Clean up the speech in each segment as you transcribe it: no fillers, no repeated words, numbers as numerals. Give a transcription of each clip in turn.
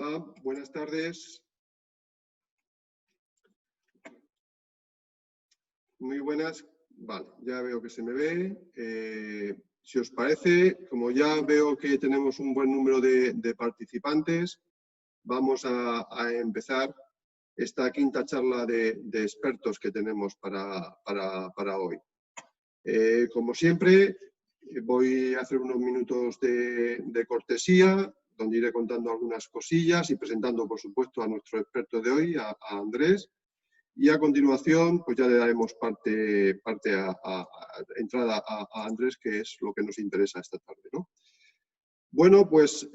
Hola, buenas tardes. Muy buenas. Vale, ya veo que se me ve. Si os parece, como ya veo que tenemos un buen número de participantes, vamos a empezar esta quinta charla de expertos que tenemos para hoy. Como siempre, voy a hacer unos minutos de cortesía, donde iré contando algunas cosillas y presentando, por supuesto, a nuestro experto de hoy, a Andrés. Y a continuación, pues ya le daremos entrada a Andrés, que es lo que nos interesa esta tarde, ¿no? Bueno, pues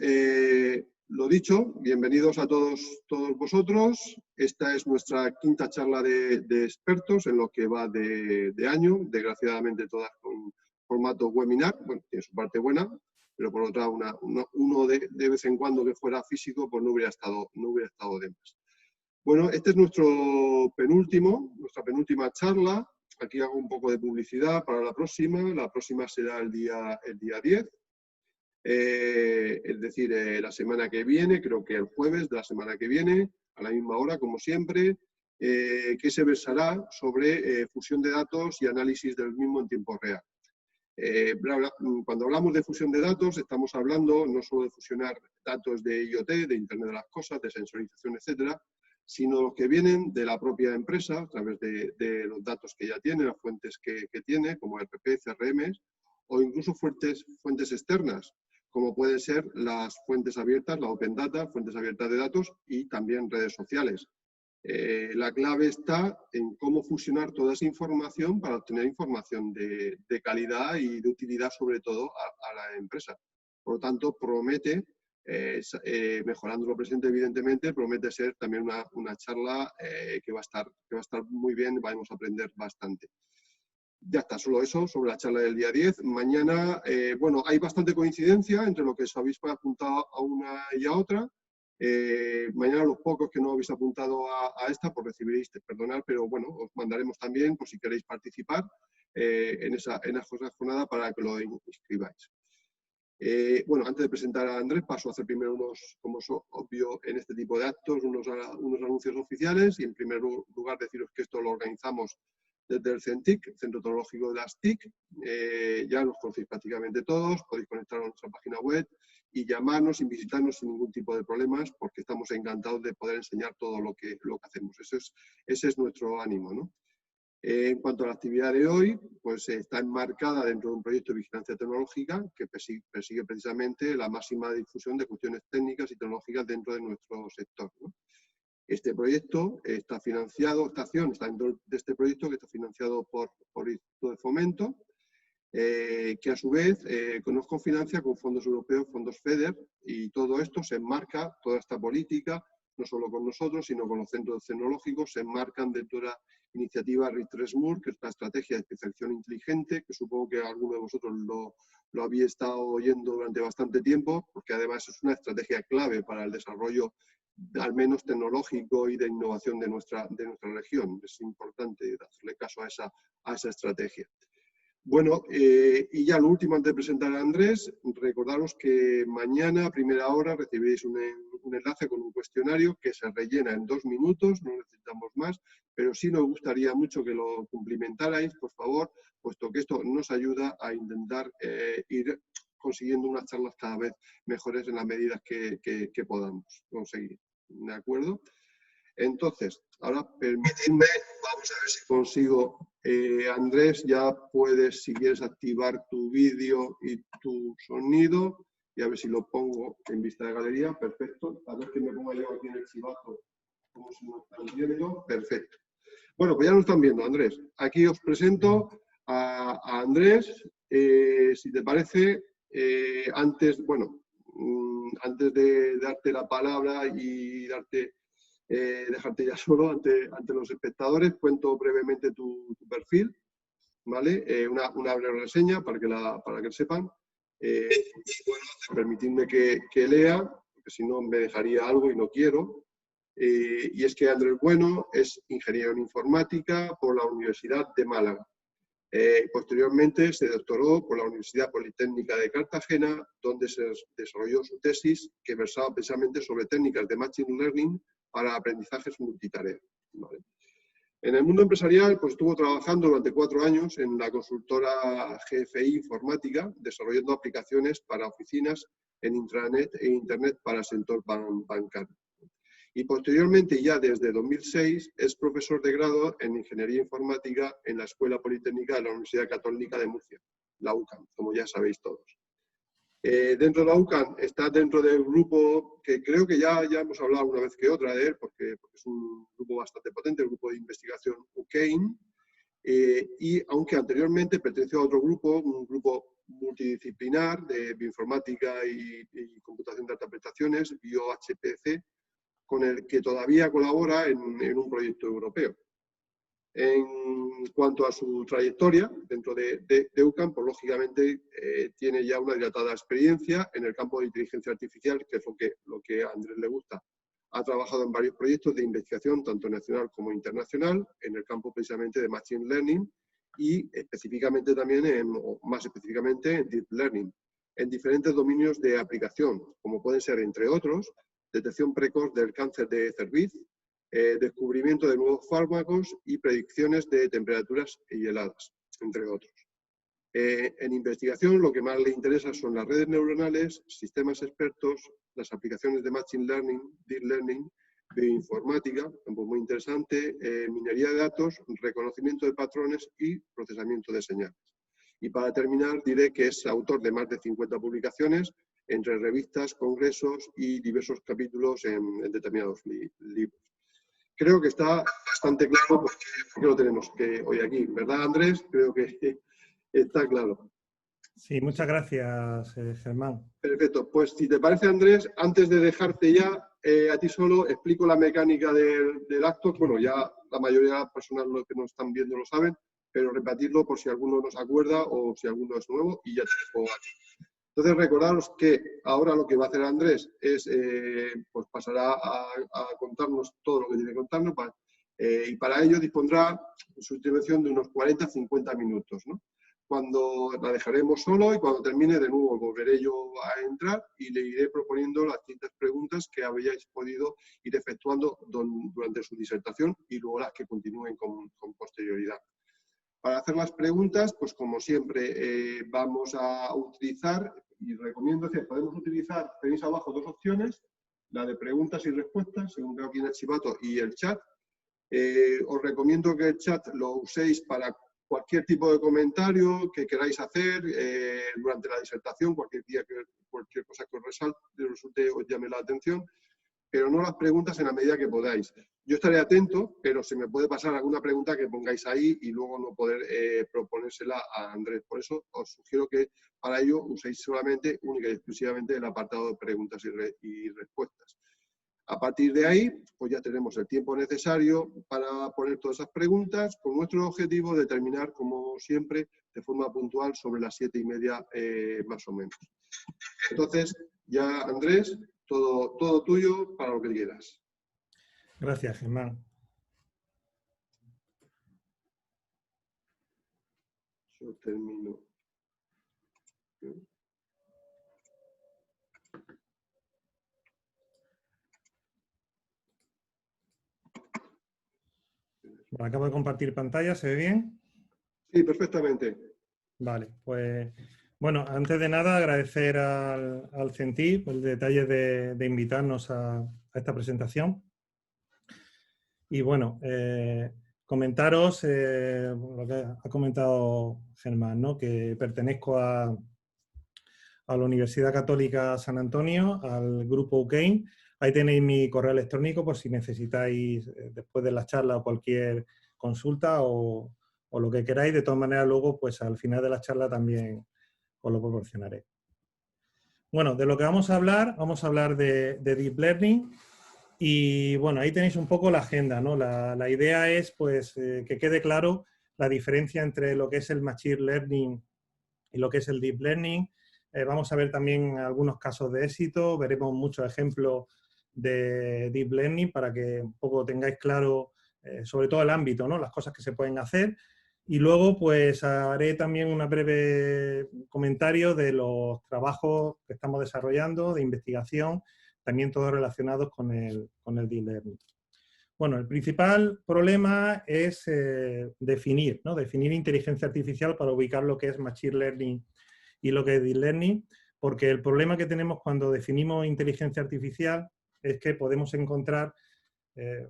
lo dicho, bienvenidos a todos vosotros. Esta es nuestra quinta charla de expertos en lo que va de año, desgraciadamente todas con formato webinar. Bueno, tiene su parte buena, pero por otra, uno de vez en cuando que fuera físico, pues no hubiera estado de más. Bueno, este es nuestra penúltima charla. Aquí hago un poco de publicidad para la próxima. La próxima será el día 10. Es decir, la semana que viene, creo que el jueves de la semana que viene, a la misma hora, como siempre, que se versará sobre fusión de datos y análisis del mismo en tiempo real. Cuando hablamos de fusión de datos, estamos hablando no solo de fusionar datos de IoT, de Internet de las Cosas, de sensorización, etcétera, sino los que vienen de la propia empresa, a través de los datos que ya tiene, las fuentes que tiene, como RP, CRM, o incluso fuentes externas, como pueden ser las fuentes abiertas, la Open Data, fuentes abiertas de datos y también redes sociales. La clave está en cómo fusionar toda esa información para obtener información de calidad y de utilidad, sobre todo, a la empresa. Por lo tanto, promete, mejorando lo presente, evidentemente, promete ser también una charla que va a estar muy bien, vamos a aprender bastante. Ya está, solo eso sobre la charla del día 10. Mañana, bueno, hay bastante coincidencia entre lo que os habéis apuntado a una y a otra. Mañana los pocos que no habéis apuntado a esta, pues recibiréis, perdonad, pero bueno, os mandaremos también por si queréis participar en esa jornada para que lo inscribáis. Bueno, antes de presentar a Andrés, paso a hacer primero como es obvio en este tipo de actos, unos anuncios oficiales, y en primer lugar deciros que esto lo organizamos desde el CENTIC, Centro Tecnológico de las TIC. Ya los conocéis prácticamente todos, podéis conectaros a nuestra página web y llamarnos y visitarnos sin ningún tipo de problemas, porque estamos encantados de poder enseñar todo lo que hacemos. Ese es nuestro ánimo, ¿no? En cuanto a la actividad de hoy, pues está enmarcada dentro de un proyecto de vigilancia tecnológica que persigue precisamente la máxima difusión de cuestiones técnicas y tecnológicas dentro de nuestro sector, ¿no? Este proyecto está financiado, está dentro de este proyecto que está financiado por Instituto de Fomento, que a su vez nos cofinancia con fondos europeos, fondos FEDER, y todo esto se enmarca, toda esta política, no solo con nosotros, sino con los centros tecnológicos, se enmarcan dentro de la iniciativa RIS3MUR, que es la estrategia de especialización inteligente, que supongo que alguno de vosotros lo habéis estado oyendo durante bastante tiempo, porque además es una estrategia clave para el desarrollo, al menos tecnológico y de innovación de nuestra región. Es importante hacerle caso a esa estrategia. Bueno, y ya lo último, antes de presentar a Andrés, recordaros que mañana a primera hora recibiréis un enlace con un cuestionario que se rellena en 2 minutos, no necesitamos más, pero sí nos gustaría mucho que lo cumplimentarais, por favor, puesto que esto nos ayuda a intentar ir consiguiendo unas charlas cada vez mejores en las medidas que podamos conseguir. ¿De acuerdo? Entonces, ahora permitidme, vamos a ver si consigo. Andrés, ya puedes, si quieres, activar tu vídeo y tu sonido, y a ver si lo pongo en vista de galería. Perfecto. A ver que me ponga yo aquí en el chivazo, como si nos están viendo. Perfecto. Bueno, pues ya nos están viendo, Andrés. Aquí os presento a Andrés. Si te parece, antes de darte la palabra y dejarte ya solo ante los espectadores, cuento brevemente tu perfil, ¿vale? Una breve reseña para que lo sepan. Y bueno, permitidme que lea, porque si no me dejaría algo y no quiero. Y es que Andrés Bueno es ingeniero en informática por la Universidad de Málaga. Posteriormente se doctoró por la Universidad Politécnica de Cartagena, donde se desarrolló su tesis que versaba precisamente sobre técnicas de Machine Learning para aprendizajes multitarea. ¿Vale? En el mundo empresarial, pues estuvo trabajando durante 4 años en la consultora GFI Informática, desarrollando aplicaciones para oficinas en intranet e internet para el sector bancario. Y posteriormente, ya desde 2006, es profesor de grado en Ingeniería Informática en la Escuela Politécnica de la Universidad Católica de Murcia, la UCAM, como ya sabéis todos. Dentro de la UCAM está dentro del grupo que creo que ya hemos hablado una vez que otra de él, porque es un grupo bastante potente, el grupo de investigación UCAIN, y aunque anteriormente perteneció a otro grupo, un grupo multidisciplinar de bioinformática y computación de altas prestaciones, BioHPC, con el que todavía colabora en un proyecto europeo. En cuanto a su trayectoria dentro de UCAM, pues lógicamente tiene ya una dilatada experiencia en el campo de inteligencia artificial, que es lo que a Andrés le gusta. Ha trabajado en varios proyectos de investigación, tanto nacional como internacional, en el campo precisamente de Machine Learning y específicamente también, más específicamente, en Deep Learning, en diferentes dominios de aplicación, como pueden ser, entre otros, detección precoz del cáncer de cervix, descubrimiento de nuevos fármacos y predicciones de temperaturas y heladas, entre otros. En investigación, lo que más le interesa son las redes neuronales, sistemas expertos, las aplicaciones de Machine Learning, Deep Learning, bioinformática, campo muy interesante, minería de datos, reconocimiento de patrones y procesamiento de señales. Y para terminar, diré que es autor de más de 50 publicaciones, entre revistas, congresos y diversos capítulos en determinados libros. Creo que está bastante claro por qué lo tenemos hoy aquí, ¿verdad, Andrés? Creo que está claro. Sí, muchas gracias, Germán. Perfecto. Pues si te parece, Andrés, antes de dejarte ya a ti solo, explico la mecánica del acto. Bueno, ya la mayoría de las personas que nos están viendo lo saben, pero repetirlo por si alguno no se acuerda o si alguno es nuevo y ya te dejo aquí. Entonces, recordaros que ahora lo que va a hacer Andrés es, pues pasará a contarnos todo lo que tiene que contarnos y para ello dispondrá su intervención de unos 40-50 minutos, ¿no? Cuando la dejaremos solo y cuando termine de nuevo volveré yo a entrar y le iré proponiendo las distintas preguntas que habríais podido ir efectuando durante su disertación y luego las que continúen con posterioridad. Para hacer las preguntas, pues como siempre, vamos a utilizar, y recomiendo que podemos utilizar, tenéis abajo 2 opciones, la de preguntas y respuestas, según veo aquí en el chivato, y el chat. Os recomiendo que el chat lo uséis para cualquier tipo de comentario que queráis hacer durante la disertación, cualquier cosa que os resulte os llame la atención, pero no las preguntas en la medida que podáis. Yo estaré atento, pero se me puede pasar alguna pregunta que pongáis ahí y luego no poder proponérsela a Andrés. Por eso os sugiero que para ello uséis solamente, única y exclusivamente, el apartado de preguntas y respuestas. A partir de ahí, pues ya tenemos el tiempo necesario para poner todas esas preguntas, con nuestro objetivo de terminar, como siempre, de forma puntual sobre las 7:30 más o menos. Entonces, ya Andrés, todo tuyo para lo que quieras. Gracias, Germán. Yo termino. Bueno, acabo de compartir pantalla, ¿se ve bien? Sí, perfectamente. Vale, pues bueno, antes de nada agradecer al CENTI el detalle de invitarnos a esta presentación. Y bueno, comentaros lo que ha comentado Germán, ¿no? Que pertenezco a la Universidad Católica San Antonio, al grupo UCAIN. Ahí tenéis mi correo electrónico por si necesitáis después de la charla cualquier consulta o lo que queráis. De todas maneras, luego, pues al final de la charla también os lo proporcionaré. Bueno, de lo que vamos a hablar de Deep Learning. Y bueno, ahí tenéis un poco la agenda, ¿no? La idea es pues que quede claro la diferencia entre lo que es el Machine Learning y lo que es el Deep Learning. Vamos a ver también algunos casos de éxito, veremos muchos ejemplos de Deep Learning para que un poco tengáis claro sobre todo el ámbito, ¿no? Las cosas que se pueden hacer. Y luego, pues, haré también un breve comentario de los trabajos que estamos desarrollando, de investigación, también todos relacionados con el Deep Learning. Bueno, el principal problema es definir, ¿no? Definir inteligencia artificial para ubicar lo que es Machine Learning y lo que es Deep Learning, porque el problema que tenemos cuando definimos inteligencia artificial es que podemos encontrar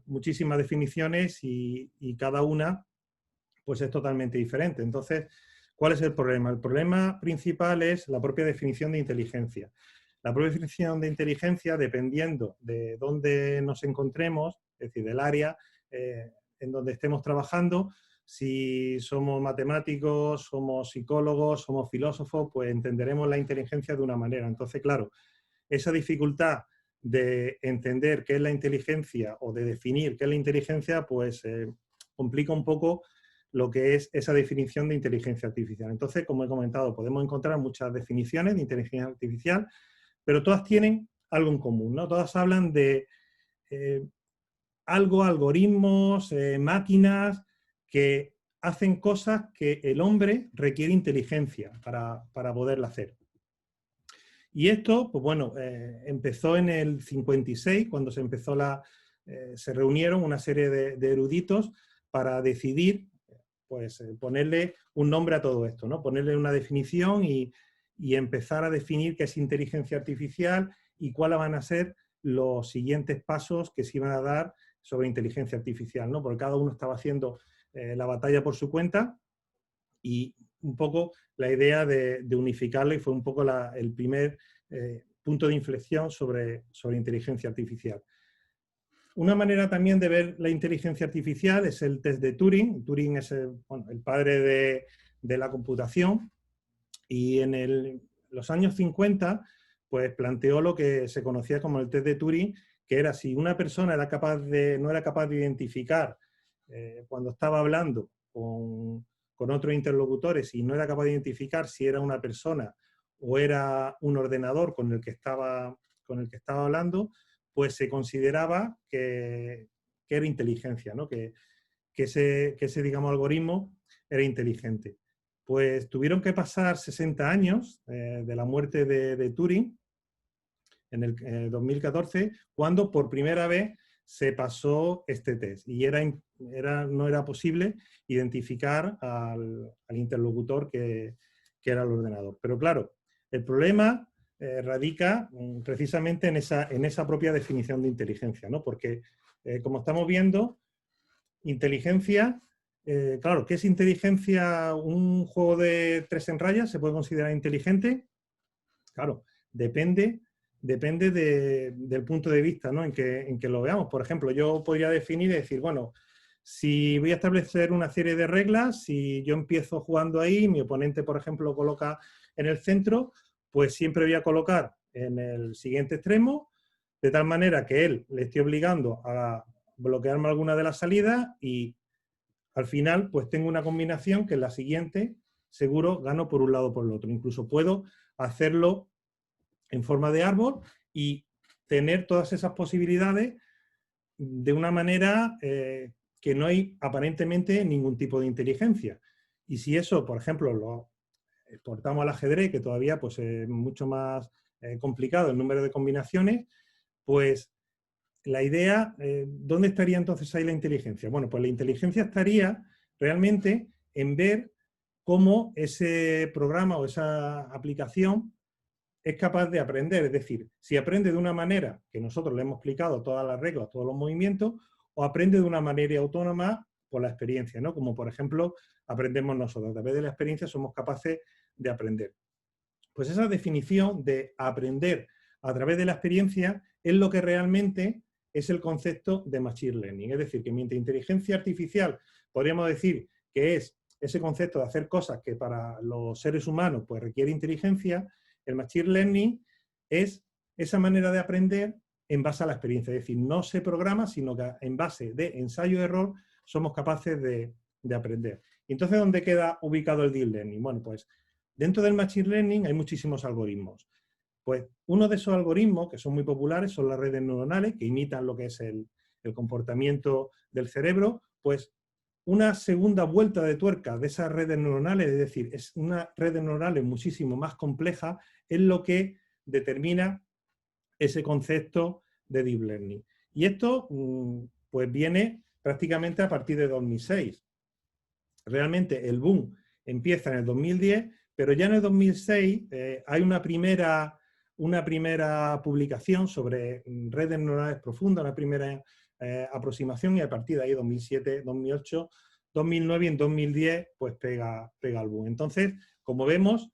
muchísimas definiciones y cada una pues es totalmente diferente. Entonces, ¿cuál es el problema? El problema principal es la propia definición de inteligencia. La propia definición de inteligencia, dependiendo de dónde nos encontremos, es decir, del área en donde estemos trabajando, si somos matemáticos, somos psicólogos, somos filósofos, pues entenderemos la inteligencia de una manera. Entonces, claro, esa dificultad de entender qué es la inteligencia o de definir qué es la inteligencia, pues complica un poco lo que es esa definición de inteligencia artificial. Entonces, como he comentado, podemos encontrar muchas definiciones de inteligencia artificial, pero todas tienen algo en común, ¿no? Todas hablan de algoritmos, máquinas que hacen cosas que el hombre requiere inteligencia para poderla hacer. Y esto, pues bueno, empezó en el 56, cuando se reunieron una serie de eruditos para decidir, pues, ponerle un nombre a todo esto, ¿no? Ponerle una definición y empezar a definir qué es inteligencia artificial y cuáles van a ser los siguientes pasos que se iban a dar sobre inteligencia artificial, ¿no? Porque cada uno estaba haciendo la batalla por su cuenta y un poco la idea de unificarlo, y fue un poco el primer punto de inflexión sobre inteligencia artificial. Una manera también de ver la inteligencia artificial es el test de Turing. Turing es el padre de la computación, y en los años 50 pues planteó lo que se conocía como el test de Turing, que era si una persona no era capaz de identificar cuando estaba hablando con otros interlocutores y no era capaz de identificar si era una persona o era un ordenador con el que estaba hablando, pues se consideraba que era inteligencia, ¿no? que ese, digamos, algoritmo era inteligente. Pues tuvieron que pasar 60 años de la muerte de Turing, en el 2014, cuando por primera vez se pasó este test y no era posible identificar al interlocutor que era el ordenador. Pero claro, el problema radica precisamente en esa propia definición de inteligencia, ¿no? Porque, como estamos viendo, inteligencia, claro, ¿qué es inteligencia? ¿Un juego de 3 en raya se puede considerar inteligente? Claro, depende del punto de vista, ¿no? en que lo veamos. Por ejemplo, yo podría definir y decir, bueno, si voy a establecer una serie de reglas, si yo empiezo jugando ahí, mi oponente, por ejemplo, coloca en el centro, pues siempre voy a colocar en el siguiente extremo, de tal manera que él le esté obligando a bloquearme alguna de las salidas, y al final pues tengo una combinación que en la siguiente seguro gano por un lado o por el otro. Incluso puedo hacerlo en forma de árbol y tener todas esas posibilidades de una manera que no hay aparentemente ningún tipo de inteligencia. Y si eso, por ejemplo, lo exportamos al ajedrez, que todavía pues, es mucho más complicado el número de combinaciones, pues la idea, ¿dónde estaría entonces ahí la inteligencia? Bueno, pues la inteligencia estaría realmente en ver cómo ese programa o esa aplicación es capaz de aprender. Es decir, si aprende de una manera que nosotros le hemos explicado todas las reglas, todos los movimientos, o aprende de una manera autónoma por la experiencia, ¿no? Como por ejemplo aprendemos nosotros. A través de la experiencia somos capaces de aprender. Pues esa definición de aprender a través de la experiencia es lo que realmente es el concepto de Machine Learning. Es decir, que mientras inteligencia artificial podríamos decir que es ese concepto de hacer cosas que para los seres humanos pues requiere inteligencia, el Machine Learning es esa manera de aprender en base a la experiencia. Es decir, no se programa, sino que en base de ensayo-error somos capaces de aprender. ¿Y entonces dónde queda ubicado el Deep Learning? Bueno, pues dentro del Machine Learning hay muchísimos algoritmos. Pues uno de esos algoritmos, que son muy populares, son las redes neuronales, que imitan lo que es el comportamiento del cerebro. Pues una segunda vuelta de tuerca de esas redes neuronales, es decir, es una red de neuronales muchísimo más compleja, es lo que determina ese concepto de Deep Learning. Y esto pues viene prácticamente a partir de 2006. Realmente el boom empieza en el 2010, pero ya en el 2006 hay una primera publicación sobre redes neuronales profundas, una primera aproximación, y a partir de ahí 2007, 2008, 2009 y en 2010 pues pega el boom. Entonces, como vemos,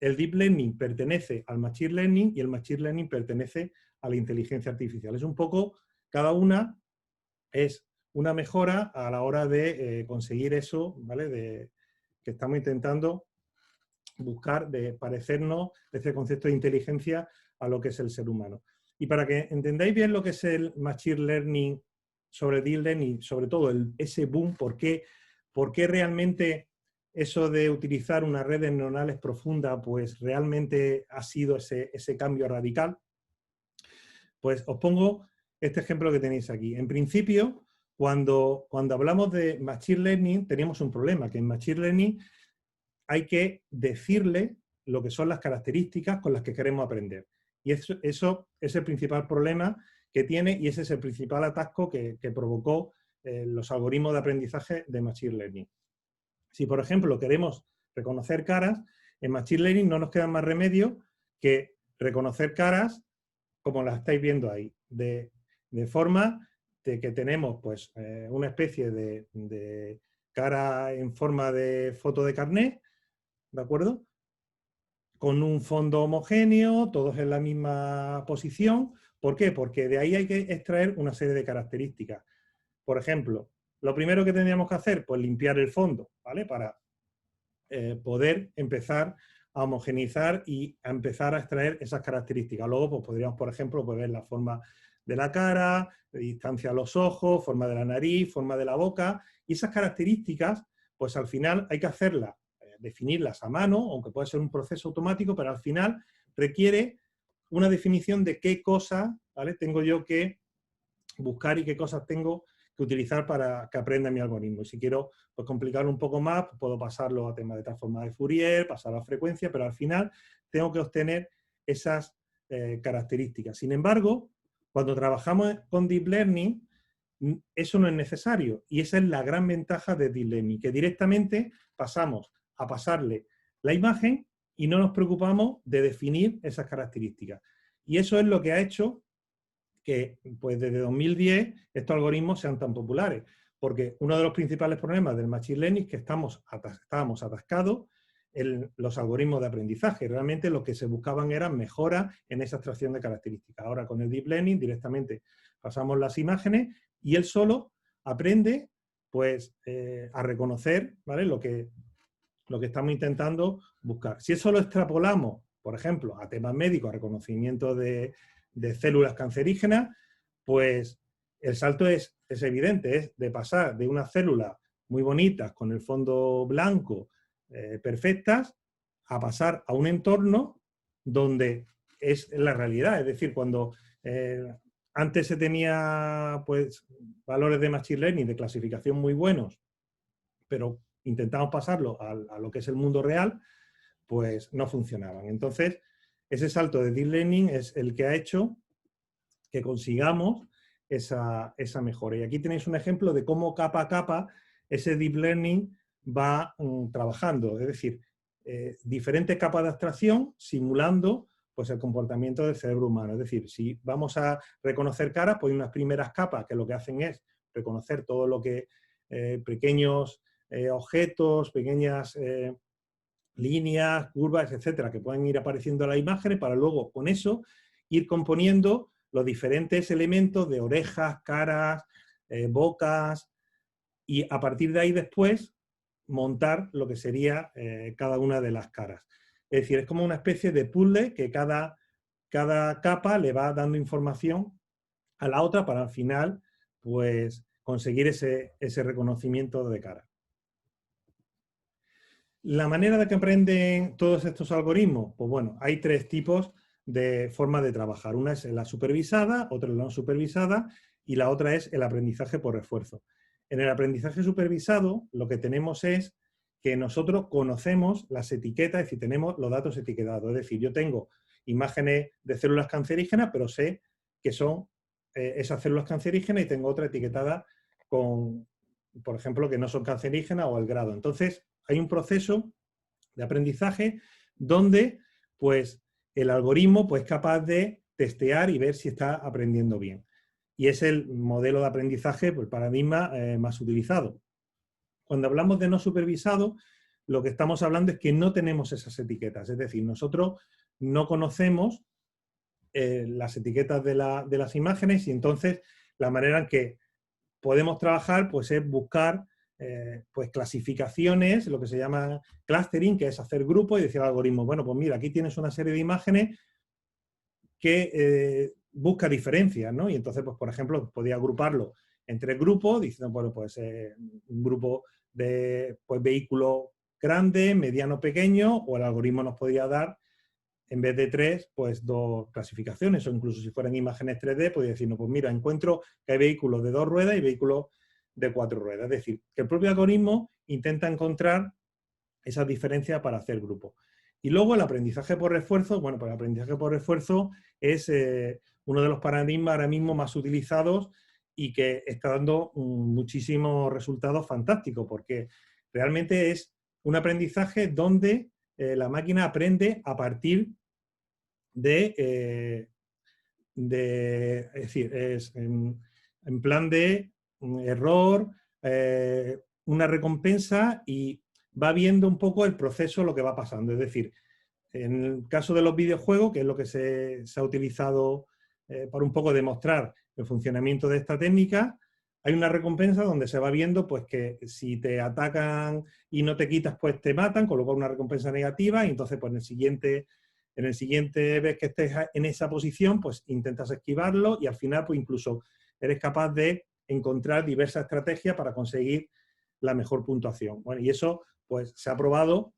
el Deep Learning pertenece al Machine Learning y el Machine Learning pertenece a la inteligencia artificial. Es un poco, cada una es una mejora a la hora de conseguir eso, ¿vale? Que estamos intentando buscar, de parecernos este concepto de inteligencia a lo que es el ser humano. Y para que entendáis bien lo que es el Machine Learning sobre Deep Learning, sobre todo ese boom, ¿por qué realmente eso de utilizar unas redes neuronales profundas pues realmente ha sido ese cambio radical? Pues os pongo este ejemplo que tenéis aquí. En principio, cuando hablamos de Machine Learning, teníamos un problema, que en Machine Learning hay que decirle lo que son las características con las que queremos aprender. Y eso es el principal problema que tiene, y ese es el principal atasco que provocó los algoritmos de aprendizaje de Machine Learning. Si, por ejemplo, queremos reconocer caras, en Machine Learning no nos queda más remedio que reconocer caras como las estáis viendo ahí, de forma de que tenemos pues, una especie de cara en forma de foto de carnet, ¿de acuerdo? Con un fondo homogéneo, todos en la misma posición. ¿Por qué? Porque de ahí hay que extraer una serie de características. Por ejemplo, lo primero que tendríamos que hacer, pues limpiar el fondo, ¿vale? Para poder empezar a homogeneizar y a empezar a extraer esas características. Luego, pues podríamos, por ejemplo, pues, ver la forma de la cara, de distancia a los ojos, forma de la nariz, forma de la boca, y esas características, pues al final hay que hacerlas, definirlas a mano, aunque puede ser un proceso automático, pero al final requiere una definición de qué cosas, ¿vale?, tengo yo que buscar y qué cosas tengo que utilizar para que aprenda mi algoritmo. Y si quiero pues, complicarlo un poco más, pues, puedo pasarlo a temas de transformada de Fourier, pasar a frecuencia, pero al final tengo que obtener esas características. Sin embargo, cuando trabajamos con Deep Learning, eso no es necesario. Y esa es la gran ventaja de Deep Learning, que directamente pasamos a pasarle la imagen y no nos preocupamos de definir esas características. Y eso es lo que ha hecho que pues desde 2010 estos algoritmos sean tan populares, porque uno de los principales problemas del Machine Learning es que estábamos atascados en los algoritmos de aprendizaje. Realmente lo que se buscaban eran mejoras en esa extracción de características. Ahora con el Deep Learning directamente pasamos las imágenes y él solo aprende pues, a reconocer, ¿vale?, lo que estamos intentando buscar. Si eso lo extrapolamos, por ejemplo, a temas médicos, a reconocimiento de células cancerígenas, pues el salto es evidente, es de pasar de unas células muy bonitas con el fondo blanco, perfectas, a pasar a un entorno donde es la realidad. Es decir, cuando antes se tenía pues, valores de Machine Learning de clasificación muy buenos, pero intentamos pasarlo a lo que es el mundo real, pues no funcionaban. Entonces, ese salto de Deep Learning es el que ha hecho que consigamos esa mejora. Y aquí tenéis un ejemplo de cómo capa a capa ese Deep Learning va trabajando. Es decir, diferentes capas de abstracción simulando pues, el comportamiento del cerebro humano. Es decir, si vamos a reconocer caras, pues hay unas primeras capas que lo que hacen es reconocer todo lo que pequeños objetos, pequeñas líneas, curvas, etcétera, que pueden ir apareciendo en las imágenes para luego con eso ir componiendo los diferentes elementos de orejas, caras, bocas, y a partir de ahí después montar lo que sería cada una de las caras. Es decir, es como una especie de puzzle que cada capa le va dando información a la otra para al final pues, conseguir ese reconocimiento de cara. La manera de que aprenden todos estos algoritmos, pues bueno, hay tres tipos de formas de trabajar. Una es la supervisada, otra es la no supervisada y la otra es el aprendizaje por refuerzo. En el aprendizaje supervisado lo que tenemos es que nosotros conocemos las etiquetas, es decir, tenemos los datos etiquetados. Es decir, yo tengo imágenes de células cancerígenas, pero sé que son esas células cancerígenas y tengo otra etiquetada con, por ejemplo, que no son cancerígenas o el grado. Entonces, hay un proceso de aprendizaje donde, pues, el algoritmo pues, es capaz de testear y ver si está aprendiendo bien. Y es el modelo de aprendizaje, pues, el paradigma más utilizado. Cuando hablamos de no supervisado, lo que estamos hablando es que no tenemos esas etiquetas. Es decir, nosotros no conocemos las etiquetas de las imágenes y entonces la manera en que podemos trabajar pues, es buscar pues, clasificaciones, lo que se llama clustering, que es hacer grupos y decir al algoritmo, bueno, pues mira, aquí tienes una serie de imágenes que busca diferencias, ¿no? Y entonces, pues, por ejemplo, podía agruparlo en 3 grupos, diciendo, bueno, pues un grupo de pues, vehículo grande, mediano, pequeño, o el algoritmo nos podía dar, en vez de 3, pues 2 clasificaciones, o incluso si fueran imágenes 3D, podía decir, no, pues mira, encuentro que hay vehículos de 2 ruedas y vehículos de 4 ruedas. Es decir, que el propio algoritmo intenta encontrar esas diferencias para hacer grupos. Y luego el aprendizaje por refuerzo, bueno, pues el aprendizaje por refuerzo es uno de los paradigmas ahora mismo más utilizados y que está dando muchísimos resultados fantásticos, porque realmente es un aprendizaje donde la máquina aprende a partir de es decir, es en plan de error, una recompensa y va viendo un poco el proceso, lo que va pasando. Es decir, en el caso de los videojuegos, que es lo que se ha utilizado para un poco demostrar el funcionamiento de esta técnica, hay una recompensa donde se va viendo pues, que si te atacan y no te quitas, pues te matan, con lo cual una recompensa negativa, y entonces pues, en el siguiente vez que estés en esa posición, pues intentas esquivarlo y al final pues incluso eres capaz de encontrar diversas estrategias para conseguir la mejor puntuación. Bueno, y eso pues se ha probado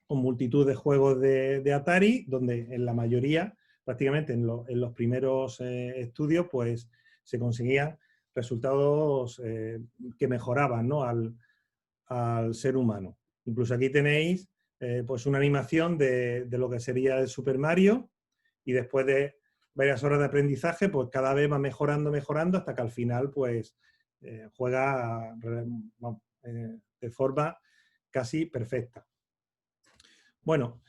con multitud de juegos de Atari, donde en la mayoría, prácticamente en los primeros estudios, pues se conseguían resultados que mejoraban, ¿no? al ser humano. Incluso aquí tenéis pues una animación de lo que sería el Super Mario y después de varias horas de aprendizaje, pues cada vez va mejorando, mejorando, hasta que al final pues juega de forma casi perfecta. Bueno,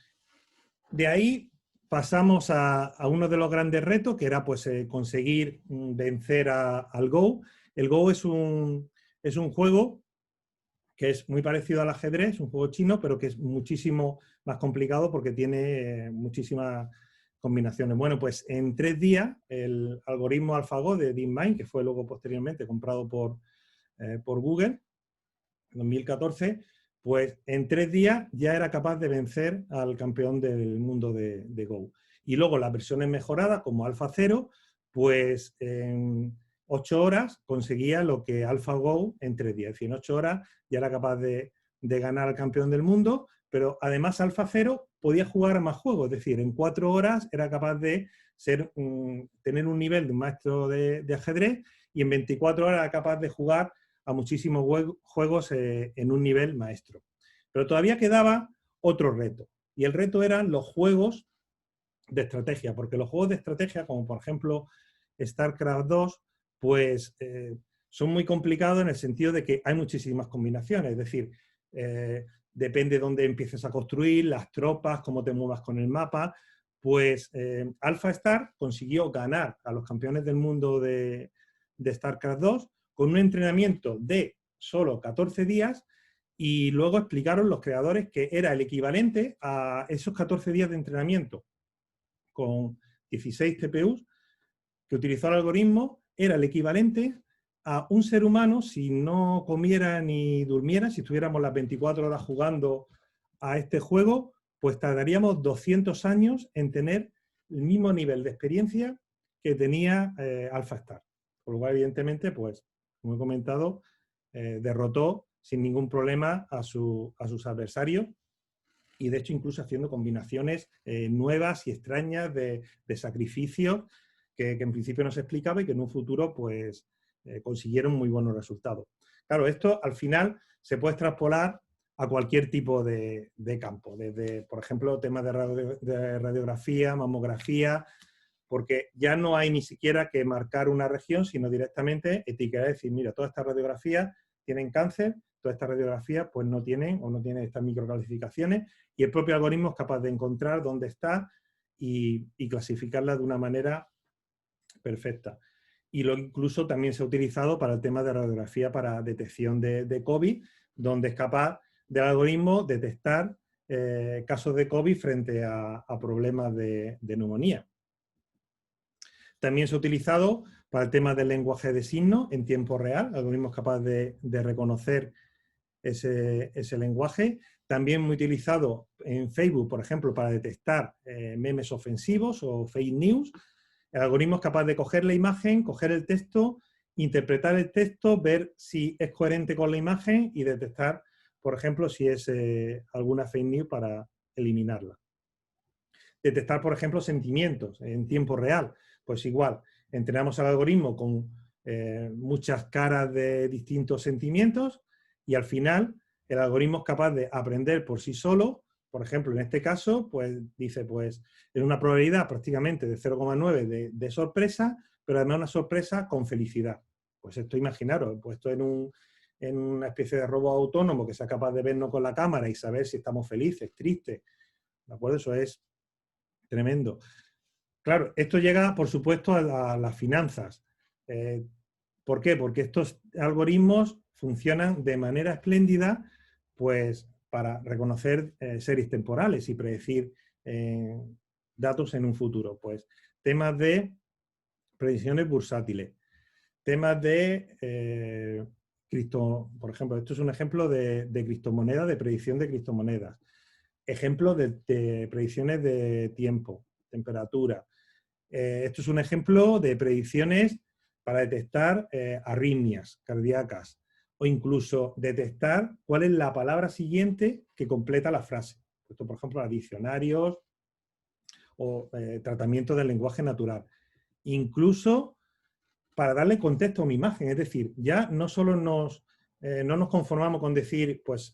de ahí pasamos a uno de los grandes retos, que era pues conseguir vencer al Go. El Go es un juego que es muy parecido al ajedrez, un juego chino, pero que es muchísimo más complicado porque tiene muchísimas combinaciones. Bueno, pues en 3 días el algoritmo AlphaGo de DeepMind, que fue luego posteriormente comprado por Google en 2014, pues en 3 días ya era capaz de vencer al campeón del mundo de Go. Y luego las versiones mejoradas, como AlphaZero, pues en 8 horas conseguía lo que AlphaGo en 3 días. Es decir, en 8 horas ya era capaz de ganar al campeón del mundo, pero además AlphaZero podía jugar a más juegos. Es decir, en 4 horas era capaz de tener un nivel de un maestro de ajedrez y en 24 horas era capaz de jugar a muchísimos juegos en un nivel maestro. Pero todavía quedaba otro reto. Y el reto eran los juegos de estrategia, porque los juegos de estrategia, como por ejemplo StarCraft 2, pues son muy complicados en el sentido de que hay muchísimas combinaciones. Es decir, depende de dónde empieces a construir, las tropas, cómo te muevas con el mapa. Pues AlphaStar consiguió ganar a los campeones del mundo de StarCraft 2 con un entrenamiento de solo 14 días y luego explicaron los creadores que era el equivalente a esos 14 días de entrenamiento con 16 CPUs que utilizó el algoritmo, era el equivalente a un ser humano si no comiera ni durmiera, si estuviéramos las 24 horas jugando a este juego, pues tardaríamos 200 años en tener el mismo nivel de experiencia que tenía AlphaStar. Por lo cual, evidentemente, pues, como he comentado, derrotó sin ningún problema a sus adversarios y, de hecho, incluso haciendo combinaciones nuevas y extrañas de sacrificios que en principio no se explicaba y que en un futuro pues, consiguieron muy buenos resultados. Claro, esto al final se puede extrapolar a cualquier tipo de campo, desde, por ejemplo, temas de radiografía, mamografía, porque ya no hay ni siquiera que marcar una región, sino directamente etiquetar, decir, mira, todas estas radiografías tienen cáncer, todas estas radiografías pues no tienen o no tienen estas microclasificaciones, y el propio algoritmo es capaz de encontrar dónde está y clasificarla de una manera perfecta. Y incluso también se ha utilizado para el tema de radiografía para detección de COVID, donde es capaz del algoritmo detectar casos de COVID frente a problemas de neumonía. También se ha utilizado para el tema del lenguaje de signos en tiempo real. El algoritmo es capaz de reconocer ese lenguaje. También muy utilizado en Facebook, por ejemplo, para detectar memes ofensivos o fake news. El algoritmo es capaz de coger la imagen, coger el texto, interpretar el texto, ver si es coherente con la imagen y detectar, por ejemplo, si es alguna fake news para eliminarla. Detectar, por ejemplo, sentimientos en tiempo real. Pues igual, entrenamos al algoritmo con muchas caras de distintos sentimientos y al final el algoritmo es capaz de aprender por sí solo. Por ejemplo, en este caso, pues dice, pues es una probabilidad prácticamente de 0,9 de sorpresa, pero además una sorpresa con felicidad. Pues esto, imaginaros, puesto en una especie de robot autónomo que sea capaz de vernos con la cámara y saber si estamos felices, tristes, ¿de acuerdo? Eso es tremendo. Claro, esto llega, por supuesto, a las finanzas. ¿Por qué? Porque estos algoritmos funcionan de manera espléndida, pues, para reconocer series temporales y predecir datos en un futuro. Pues, temas de predicciones bursátiles, temas de por ejemplo, esto es un ejemplo de criptomonedas, de predicción de criptomonedas. Ejemplos de predicciones de tiempo, temperatura. Esto es un ejemplo de predicciones para detectar arritmias cardíacas o incluso detectar cuál es la palabra siguiente que completa la frase. Esto, por ejemplo, a diccionarios o tratamiento del lenguaje natural. Incluso para darle contexto a una imagen. Es decir, ya no solo no nos conformamos con decir, pues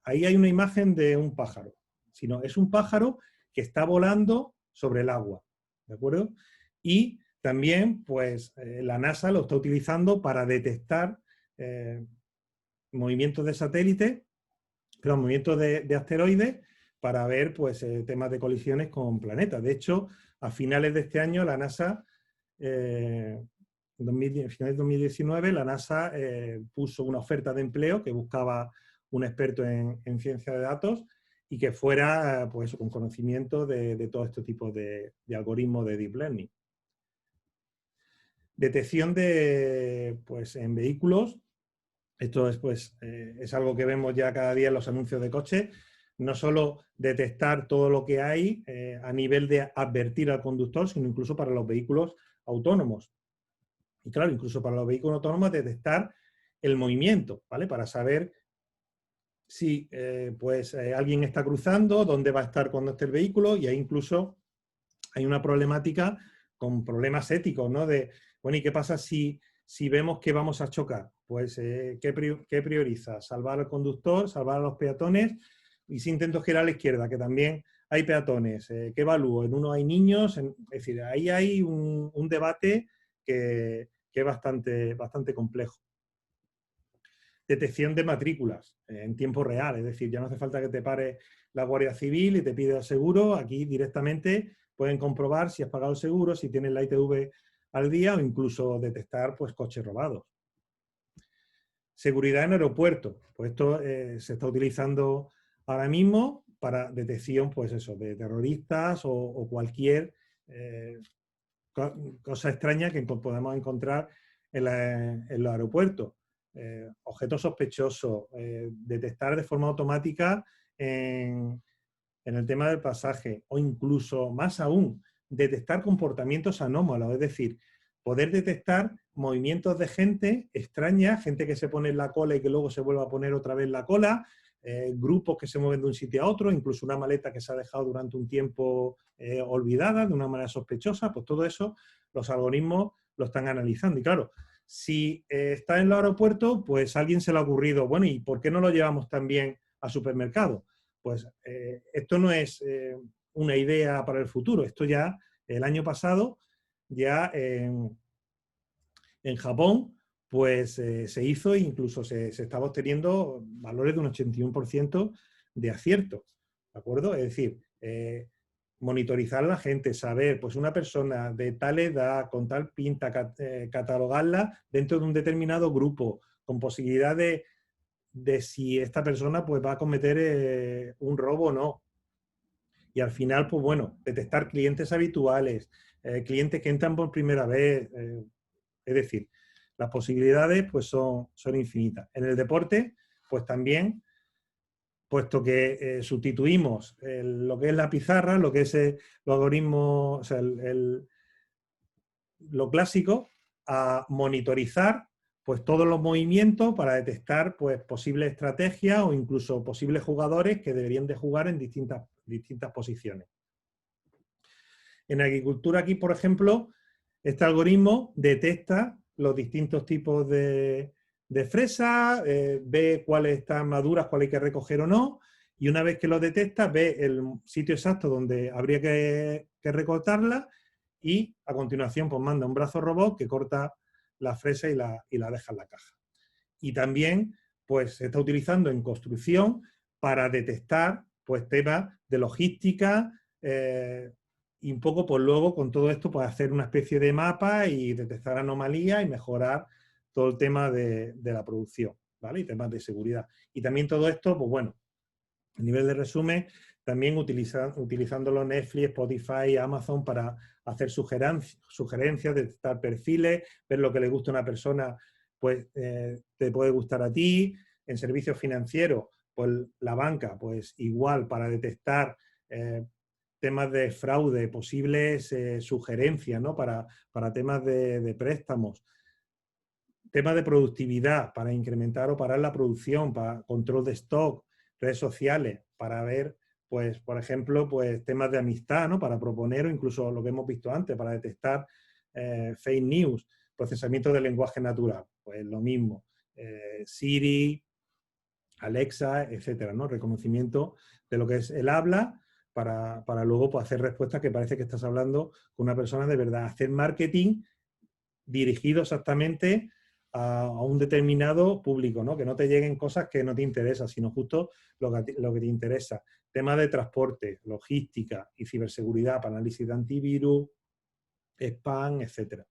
ahí hay una imagen de un pájaro, sino es un pájaro que está volando sobre el agua. ¿De acuerdo? Y también, pues, la NASA lo está utilizando para detectar movimientos de satélites, pero movimientos de asteroides, para ver, pues, temas de colisiones con planetas. De hecho, a finales de este año, la NASA, en finales de 2019, la NASA puso una oferta de empleo que buscaba un experto en ciencia de datos y que fuera, pues, con conocimiento de todo este tipo de algoritmos de Deep Learning. Detección pues, en vehículos. Esto es, pues, es algo que vemos ya cada día en los anuncios de coches. No solo detectar todo lo que hay a nivel de advertir al conductor, sino incluso para los vehículos autónomos. Y claro, incluso para los vehículos autónomos detectar el movimiento, ¿vale? Para saber si pues, alguien está cruzando, dónde va a estar cuando esté el vehículo, y ahí incluso hay una problemática con problemas éticos, ¿no? De, bueno, ¿y qué pasa si vemos que vamos a chocar? Pues, ¿qué prioriza? ¿Salvar al conductor? ¿Salvar a los peatones? Y si intento girar a la izquierda, que también hay peatones, ¿qué evalúo? En uno hay niños, es decir, ahí hay un debate que es bastante complejo. Detección de matrículas en tiempo real, es decir, ya no hace falta que te pare la Guardia Civil y te pida el seguro, aquí directamente pueden comprobar si has pagado el seguro, si tienes la ITV al día o incluso detectar, pues, coches robados. Seguridad en aeropuertos, pues esto se está utilizando ahora mismo para detección, pues eso, de terroristas o cualquier cosa extraña que podamos encontrar en los aeropuertos. Objetos sospechosos, detectar de forma automática en el tema del pasaje, o incluso más aún, detectar comportamientos anómalos, es decir, poder detectar movimientos de gente extraña, gente que se pone en la cola y que luego se vuelve a poner otra vez la cola, grupos que se mueven de un sitio a otro, incluso una maleta que se ha dejado durante un tiempo olvidada de una manera sospechosa. Pues todo eso los algoritmos lo están analizando. Y claro, Si está en el aeropuerto, pues a alguien se le ha ocurrido, bueno, ¿y por qué no lo llevamos también al supermercado? Pues esto no es una idea para el futuro. Esto ya, el año pasado, ya en Japón, pues se hizo e incluso se estaba obteniendo valores de un 81% de acierto, ¿de acuerdo? Es decir, monitorizar a la gente, saber, pues una persona de tal edad, con tal pinta, catalogarla dentro de un determinado grupo, con posibilidad de si esta persona pues va a cometer un robo o no. Y al final, pues bueno, detectar clientes habituales, clientes que entran por primera vez, es decir, las posibilidades pues son infinitas. En el deporte, pues también, puesto que sustituimos lo que es la pizarra, lo que es los algoritmos, o sea, lo clásico, a monitorizar pues todos los movimientos para detectar pues posibles estrategias o incluso posibles jugadores que deberían de jugar en distintas posiciones. En agricultura aquí, por ejemplo, este algoritmo detecta los distintos tipos de fresas, ve cuáles están maduras, cuáles hay que recoger o no, y una vez que lo detecta, ve el sitio exacto donde habría que recortarla y a continuación pues manda un brazo robot que corta la fresa y la deja en la caja. Y también pues se está utilizando en construcción para detectar pues temas de logística, y un poco, pues luego con todo esto, pues hacer una especie de mapa y detectar anomalías y mejorar todo el tema de la producción, ¿vale? Y temas de seguridad. Y también todo esto, pues bueno, a nivel de resumen, también utilizándolo Netflix, Spotify, Amazon para hacer sugerencias, detectar perfiles, ver lo que le gusta a una persona, pues te puede gustar a ti. En servicios financieros, pues la banca, pues igual para detectar temas de fraude, posibles sugerencias, ¿no? Para temas de préstamos, temas de productividad, para incrementar o parar la producción, para control de stock, redes sociales, para ver, pues, por ejemplo, pues temas de amistad, ¿no? Para proponer, o incluso lo que hemos visto antes, para detectar fake news, procesamiento del lenguaje natural, pues lo mismo, Siri, Alexa, etcétera, ¿no? Reconocimiento de lo que es el habla para luego pues, hacer respuestas que parece que estás hablando con una persona de verdad. Hacer marketing dirigido exactamente a un determinado público, ¿no? Que no te lleguen cosas que no te interesan, sino justo lo que te interesa. Temas de transporte, logística y ciberseguridad para análisis de antivirus, spam, etcétera.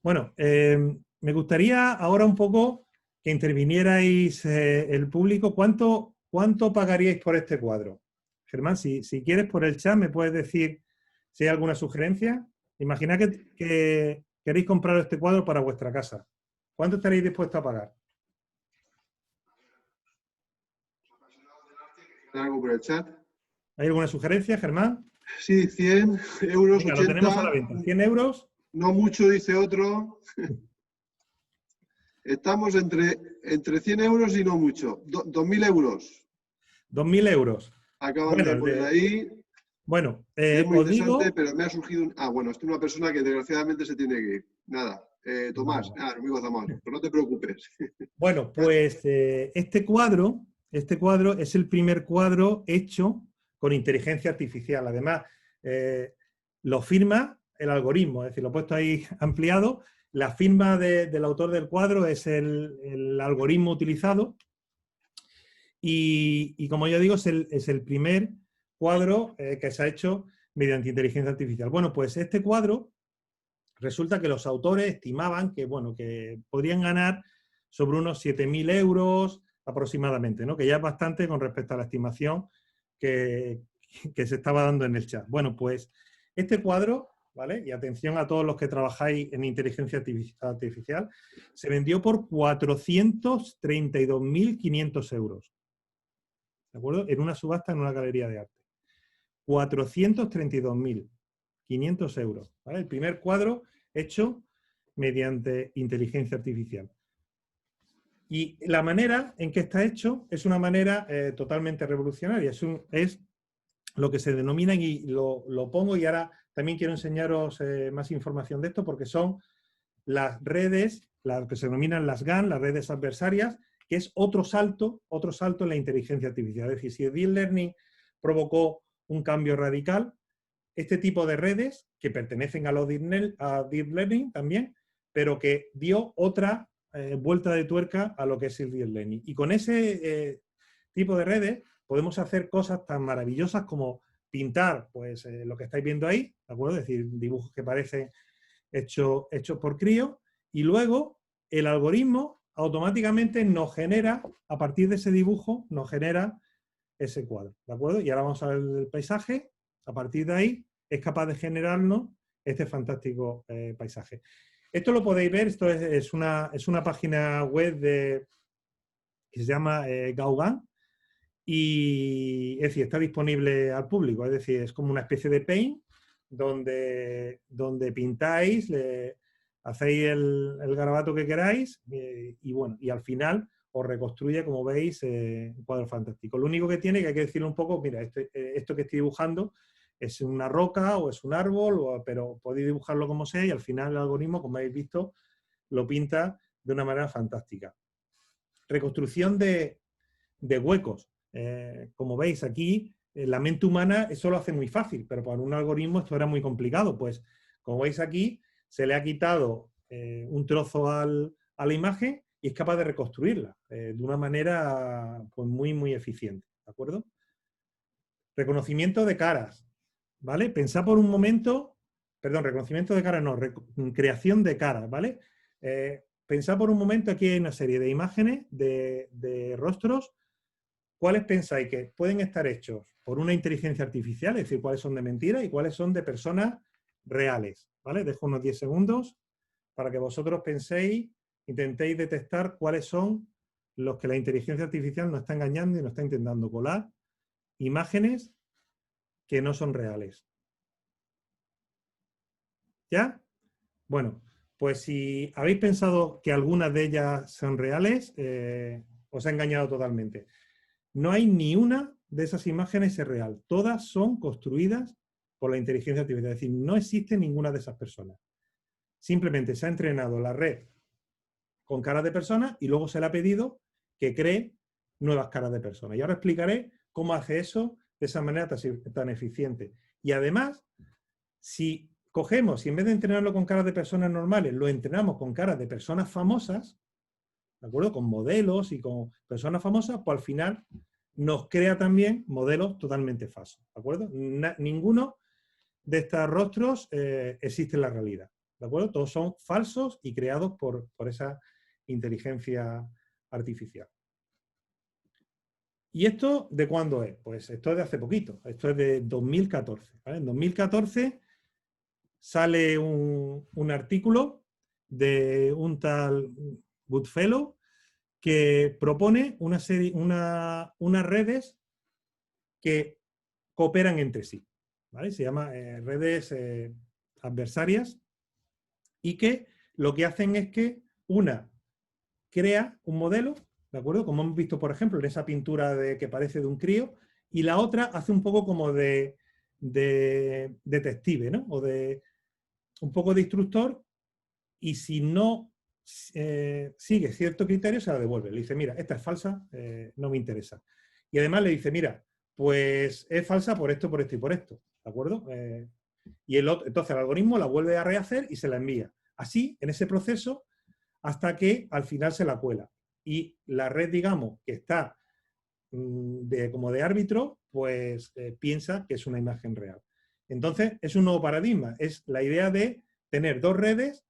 Bueno, me gustaría ahora un poco que intervinierais el público. ¿Cuánto pagaríais por este cuadro? Germán, si quieres por el chat me puedes decir si hay alguna sugerencia. Imaginad que queréis comprar este cuadro para vuestra casa. ¿Cuánto estaréis dispuestos a pagar? ¿Algo por el chat? ¿Hay alguna sugerencia, Germán? Sí, 100 euros, Venga, 80. lo tenemos a la venta. 100 euros. No mucho, dice otro. Estamos entre 100 euros y no mucho. 2.000 euros. 2.000 euros. Acaban Bueno, de poner ahí. Bueno, Es muy os interesante, digo... pero me ha surgido un... Ah, bueno, esto es una persona que desgraciadamente se tiene que ir. Nada. Tomás, Vale. no me gozamos. Pues no te preocupes. Bueno, pues este cuadro es el primer cuadro hecho con inteligencia artificial. Además, lo firma el algoritmo, es decir, lo he puesto ahí ampliado. La firma del autor del cuadro es el algoritmo utilizado y como ya digo, es el primer cuadro que se ha hecho mediante inteligencia artificial. Bueno, pues este cuadro resulta que los autores estimaban que, bueno, que podrían ganar sobre unos 7.000 euros aproximadamente, ¿no? Que ya es bastante con respecto a la estimación que se estaba dando en el chat. Bueno, pues este cuadro, ¿vale? Y atención a todos los que trabajáis en inteligencia artificial, se vendió por 432.500 euros, ¿de acuerdo? En una subasta en una galería de arte. 432.500 euros, ¿vale? El primer cuadro hecho mediante inteligencia artificial. Y la manera en que está hecho es una manera totalmente revolucionaria. Es lo que se denomina, y lo pongo, y ahora también quiero enseñaros más información de esto, porque son las redes, las que se denominan las GAN, las redes adversarias, que es otro salto en la inteligencia artificial. Es decir, si el Deep Learning provocó un cambio radical, este tipo de redes, que pertenecen a Deep Learning también, pero que dio otra vuelta de tuerca a lo que es el Deep Learning. Y con ese tipo de redes podemos hacer cosas tan maravillosas como pintar, pues lo que estáis viendo ahí, ¿de acuerdo? Es decir, dibujos que parecen hechos por crío, y luego el algoritmo automáticamente nos genera, a partir de ese dibujo, nos genera ese cuadro, ¿de acuerdo? Y ahora vamos a ver el paisaje. A partir de ahí es capaz de generarnos este fantástico paisaje. Esto lo podéis ver, esto es una página web que se llama Gauguin, y es decir, está disponible al público, es decir, es como una especie de Paint donde pintáis, hacéis el garabato que queráis y bueno, y al final os reconstruye, como veis, un cuadro fantástico. Lo único que tiene, que hay que decirle un poco, mira, esto que estoy dibujando es una roca o es un árbol, pero podéis dibujarlo como sea y al final el algoritmo, como habéis visto, lo pinta de una manera fantástica. Reconstrucción de huecos. Como veis aquí, la mente humana eso lo hace muy fácil, pero para un algoritmo esto era muy complicado. Pues, como veis aquí, se le ha quitado un trozo a la imagen y es capaz de reconstruirla de una manera pues, muy eficiente. ¿De acuerdo? Reconocimiento de caras. ¿Vale? Pensad por un momento, perdón, reconocimiento de caras no, creación de caras, ¿vale? Pensad por un momento, aquí hay una serie de imágenes de rostros. ¿Cuáles pensáis que pueden estar hechos por una inteligencia artificial? Es decir, cuáles son de mentira y cuáles son de personas reales. ¿Vale? Dejo unos 10 segundos para que vosotros penséis, intentéis detectar cuáles son los que la inteligencia artificial nos está engañando y nos está intentando colar imágenes que no son reales. ¿Ya? Bueno, pues si habéis pensado que algunas de ellas son reales, os ha engañado totalmente. No hay ni una de esas imágenes es real. Todas son construidas por la inteligencia artificial. Es decir, no existe ninguna de esas personas. Simplemente se ha entrenado la red con caras de personas y luego se le ha pedido que cree nuevas caras de personas. Y ahora explicaré cómo hace eso de esa manera tan eficiente. Y además, si cogemos y en vez de entrenarlo con caras de personas normales, lo entrenamos con caras de personas famosas, ¿de acuerdo? Con modelos y con personas famosas, pues al final nos crea también modelos totalmente falsos, ¿de acuerdo? Ninguno de estos rostros existe en la realidad, ¿de acuerdo? Todos son falsos y creados por esa inteligencia artificial. ¿Y esto de cuándo es? Pues esto es de hace poquito, esto es de 2014, ¿vale? En 2014 sale un artículo de un tal Goodfellow que propone unas redes que cooperan entre sí, ¿vale? Se llama redes adversarias y que lo que hacen es que una crea un modelo, ¿de acuerdo? Como hemos visto, por ejemplo, en esa pintura que parece de un crío, y la otra hace un poco como de detective, ¿no? O de un poco de instructor, y si no sigue cierto criterio, se la devuelve. Le dice, mira, esta es falsa, no me interesa. Y además le dice, mira, pues es falsa por esto y por esto, ¿de acuerdo? Entonces el algoritmo la vuelve a rehacer y se la envía. Así, en ese proceso, hasta que al final se la cuela. Y la red, digamos, que está como de árbitro, pues piensa que es una imagen real. Entonces, es un nuevo paradigma. Es la idea de tener dos redes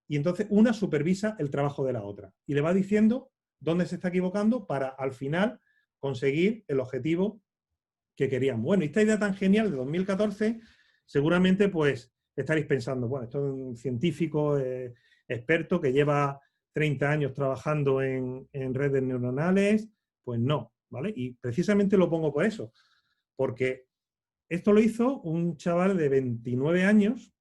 y entonces una supervisa el trabajo de la otra. Y le va diciendo dónde se está equivocando para al final conseguir el objetivo que queríamos. Bueno, y esta idea tan genial de 2014, seguramente pues estaréis pensando, bueno, esto es un científico experto que lleva 30 años trabajando en redes neuronales. Pues no, ¿vale? Y precisamente lo pongo por eso, porque esto lo hizo un chaval de 29 años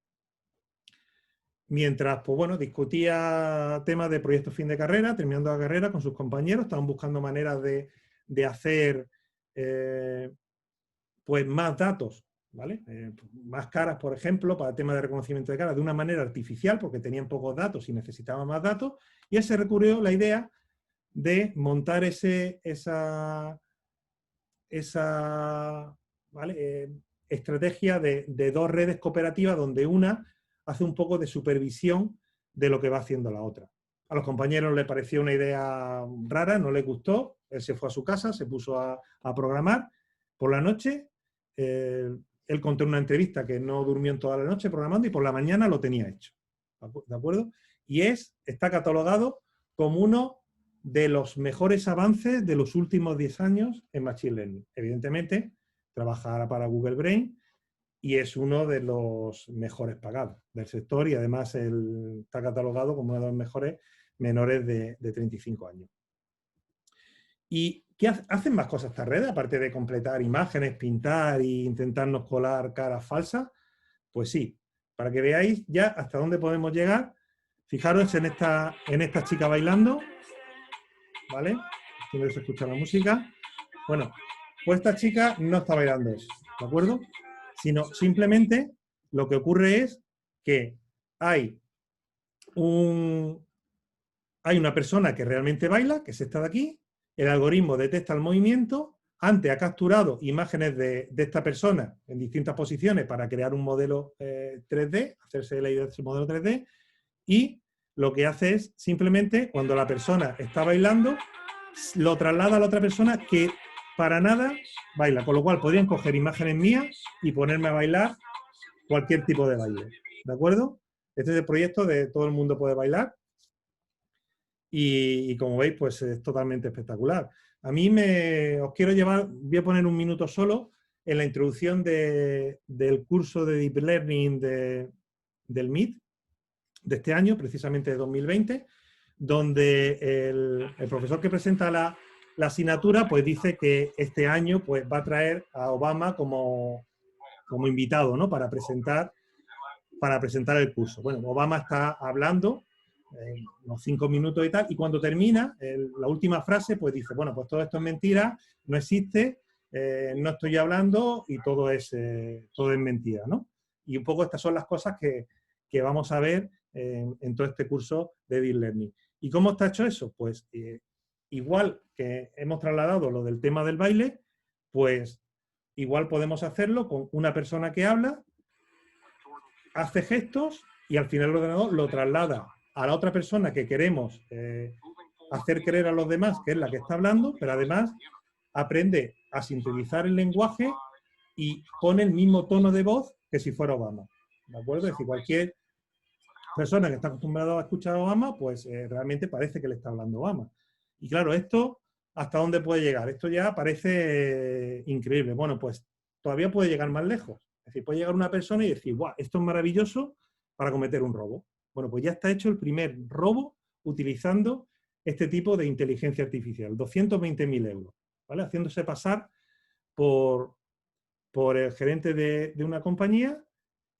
mientras, pues bueno, discutía temas de proyectos fin de carrera, terminando la carrera con sus compañeros, estaban buscando maneras de hacer pues más datos ¿vale? Máscaras, por ejemplo, para el tema de reconocimiento de cara, de una manera artificial, porque tenían pocos datos y necesitaban más datos, y él se recurrió a la idea de montar esa ¿vale? Estrategia de dos redes cooperativas donde una hace un poco de supervisión de lo que va haciendo la otra. A los compañeros les pareció una idea rara, no les gustó, él se fue a su casa, se puso a programar. Por la noche, él contó en una entrevista que no durmió en toda la noche programando y por la mañana lo tenía hecho. ¿De acuerdo? Y está catalogado como uno de los mejores avances de los últimos 10 años en Machine Learning. Evidentemente, trabaja para Google Brain y es uno de los mejores pagados del sector y además está catalogado como uno de los mejores menores de 35 años. ¿Y qué hacen más cosas estas redes, aparte de completar imágenes, pintar e intentarnos colar caras falsas? Pues sí, para que veáis ya hasta dónde podemos llegar. Fijaros en esta chica bailando, ¿vale? Aquí no se escucha la música. Bueno, pues esta chica no está bailando eso, ¿de acuerdo? Sino simplemente lo que ocurre es que hay una persona que realmente baila, que es esta de aquí, el algoritmo detecta el movimiento, antes ha capturado imágenes de esta persona en distintas posiciones para crear un modelo 3D, hacerse la idea de ese modelo 3D, y lo que hace es simplemente, cuando la persona está bailando, lo traslada a la otra persona que para nada baila, con lo cual podrían coger imágenes mías y ponerme a bailar cualquier tipo de baile, ¿de acuerdo? Este es el proyecto de Todo el Mundo Puede Bailar y como veis, pues es totalmente espectacular. A mí os quiero llevar, voy a poner un minuto solo en la introducción del curso de Deep Learning del MIT de este año, precisamente de 2020, donde el profesor que presenta la asignatura pues dice que este año pues, va a traer a Obama como invitado, ¿no? para presentar el curso. Bueno, Obama está hablando unos 5 minutos y tal, y cuando termina, la última frase, pues dice, bueno, pues todo esto es mentira, no existe, no estoy hablando y todo es mentira, ¿no? Y un poco estas son las cosas que vamos a ver en todo este curso de Deep Learning. ¿Y cómo está hecho eso? Pues igual que hemos trasladado lo del tema del baile, pues igual podemos hacerlo con una persona que habla, hace gestos y al final el ordenador lo traslada a la otra persona que queremos hacer creer a los demás que es la que está hablando, pero además aprende a sintetizar el lenguaje y pone el mismo tono de voz que si fuera Obama. ¿De acuerdo? Es decir, cualquier persona que está acostumbrada a escuchar a Obama, pues realmente parece que le está hablando Obama. Y claro, esto, ¿hasta dónde puede llegar? Esto ya parece increíble. Bueno, pues todavía puede llegar más lejos. Es decir, puede llegar una persona y decir, ¡guau! Esto es maravilloso para cometer un robo. Bueno, pues ya está hecho el primer robo utilizando este tipo de inteligencia artificial. 220.000 euros, ¿vale? Haciéndose pasar por el gerente de una compañía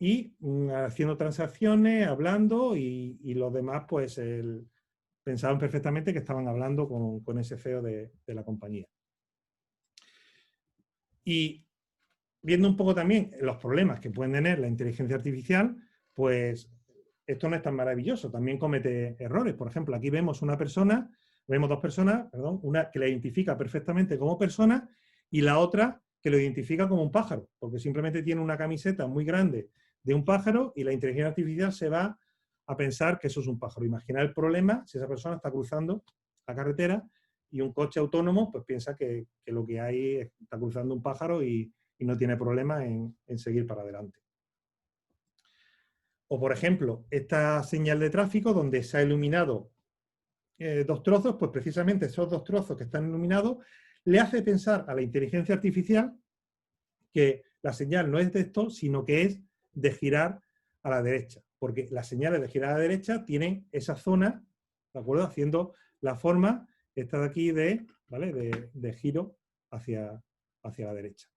y haciendo transacciones, hablando y los demás pues pensaban perfectamente que estaban hablando con ese CEO de la compañía. Y viendo un poco también los problemas que pueden tener la inteligencia artificial, pues esto no es tan maravilloso, también comete errores. Por ejemplo, aquí vemos dos personas, una que la identifica perfectamente como persona y la otra que lo identifica como un pájaro, porque simplemente tiene una camiseta muy grande de un pájaro y la inteligencia artificial se va a pensar que eso es un pájaro. Imagina el problema si esa persona está cruzando la carretera y un coche autónomo pues piensa que lo que hay está cruzando un pájaro y no tiene problema en seguir para adelante. O, por ejemplo, esta señal de tráfico donde se ha iluminado dos trozos, pues precisamente esos dos trozos que están iluminados le hace pensar a la inteligencia artificial que la señal no es de esto, sino que es de girar a la derecha, porque las señales de girar a la derecha tienen esa zona, ¿de acuerdo? Haciendo la forma, esta de aquí, ¿vale? de giro hacia la derecha.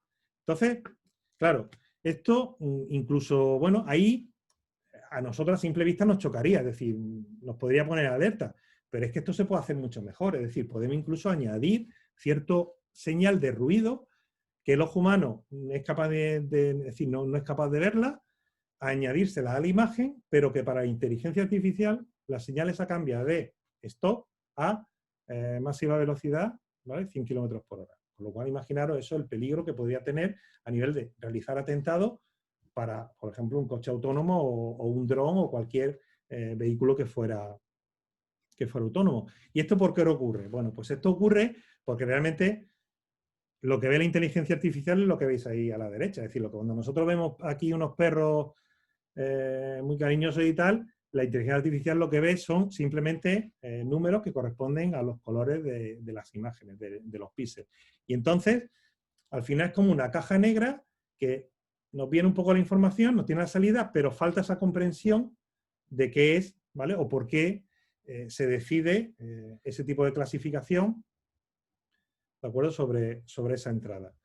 Entonces, claro, esto incluso, bueno, ahí a nosotros a simple vista nos chocaría, es decir, nos podría poner alerta, pero es que esto se puede hacer mucho mejor, es decir, podemos incluso añadir cierto señal de ruido que el ojo humano es capaz es decir, no es capaz de verla, a añadírsela a la imagen, pero que para la inteligencia artificial las señales a cambiar de stop a máxima velocidad, ¿vale? 100 kilómetros por hora. Con lo cual, imaginaros eso, el peligro que podría tener a nivel de realizar atentados para, por ejemplo, un coche autónomo o un dron o cualquier vehículo que fuera autónomo. ¿Y esto por qué ocurre? Bueno, pues esto ocurre porque realmente lo que ve la inteligencia artificial es lo que veis ahí a la derecha. Es decir, lo que cuando nosotros vemos aquí unos perros muy cariñosos y tal, la inteligencia artificial lo que ve son simplemente números que corresponden a los colores de las imágenes, de los píxeles. Y entonces, al final es como una caja negra que nos viene un poco la información, nos tiene la salida, pero falta esa comprensión de qué es, ¿vale? O por qué se decide ese tipo de clasificación, ¿de acuerdo? Sobre esa entrada.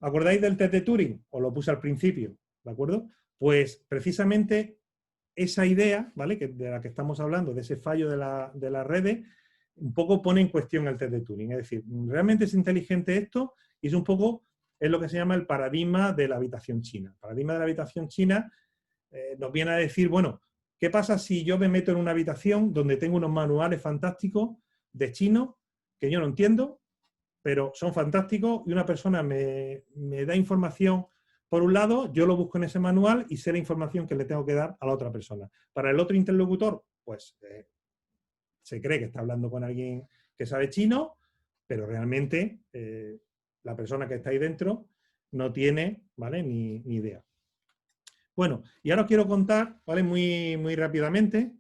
¿Acordáis del test de Turing? Os lo puse al principio, ¿de acuerdo? Pues precisamente esa idea, ¿vale? De la que estamos hablando, de ese fallo de las redes, un poco pone en cuestión el test de Turing. Es decir, ¿realmente es inteligente esto? Y es un poco, es lo que se llama el paradigma de la habitación china. El paradigma de la habitación china nos viene a decir, bueno, ¿qué pasa si yo me meto en una habitación donde tengo unos manuales fantásticos de chino que yo no entiendo, pero son fantásticos y una persona me da información por un lado, yo lo busco en ese manual y sé la información que le tengo que dar a la otra persona. Para el otro interlocutor, pues se cree que está hablando con alguien que sabe chino, pero realmente la persona que está ahí dentro no tiene, ¿vale? ni idea. Bueno, y ahora os quiero contar, ¿vale? Muy, muy rápidamente,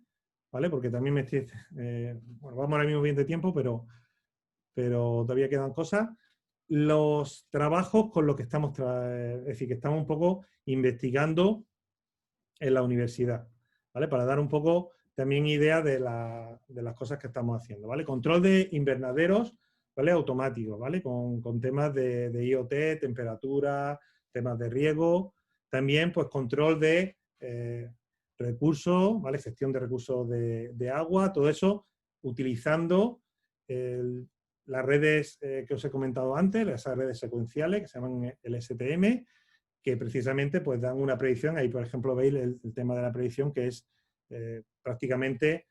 ¿vale? Porque también me estoy... bueno, vamos ahora mismo bien de tiempo, pero todavía quedan cosas. Los trabajos con los que estamos, es decir, que estamos un poco investigando en la universidad, ¿vale? Para dar un poco también idea de las cosas que estamos haciendo, ¿vale? Control de invernaderos, ¿vale? Automáticos, ¿vale? Con temas de IoT, temperatura, temas de riego, también pues control de recursos, ¿vale? Gestión de recursos de agua, todo eso utilizando las redes que os he comentado antes, esas redes secuenciales que se llaman el STM, que precisamente pues dan una predicción. Ahí, por ejemplo, veis el tema de la predicción que es prácticamente